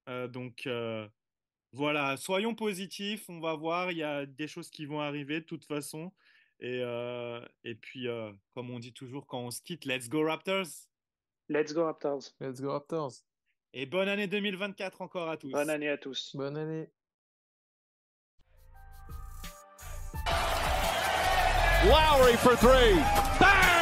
Donc, voilà, soyons positifs. On va voir. Il y a des choses qui vont arriver de toute façon. Et puis, comme on dit toujours quand on se quitte, let's go Raptors! Let's go Raptors. Let's go Raptors. Et bonne année 2024 encore à tous. Bonne année à tous. Bonne année. Lowry for three. Bang!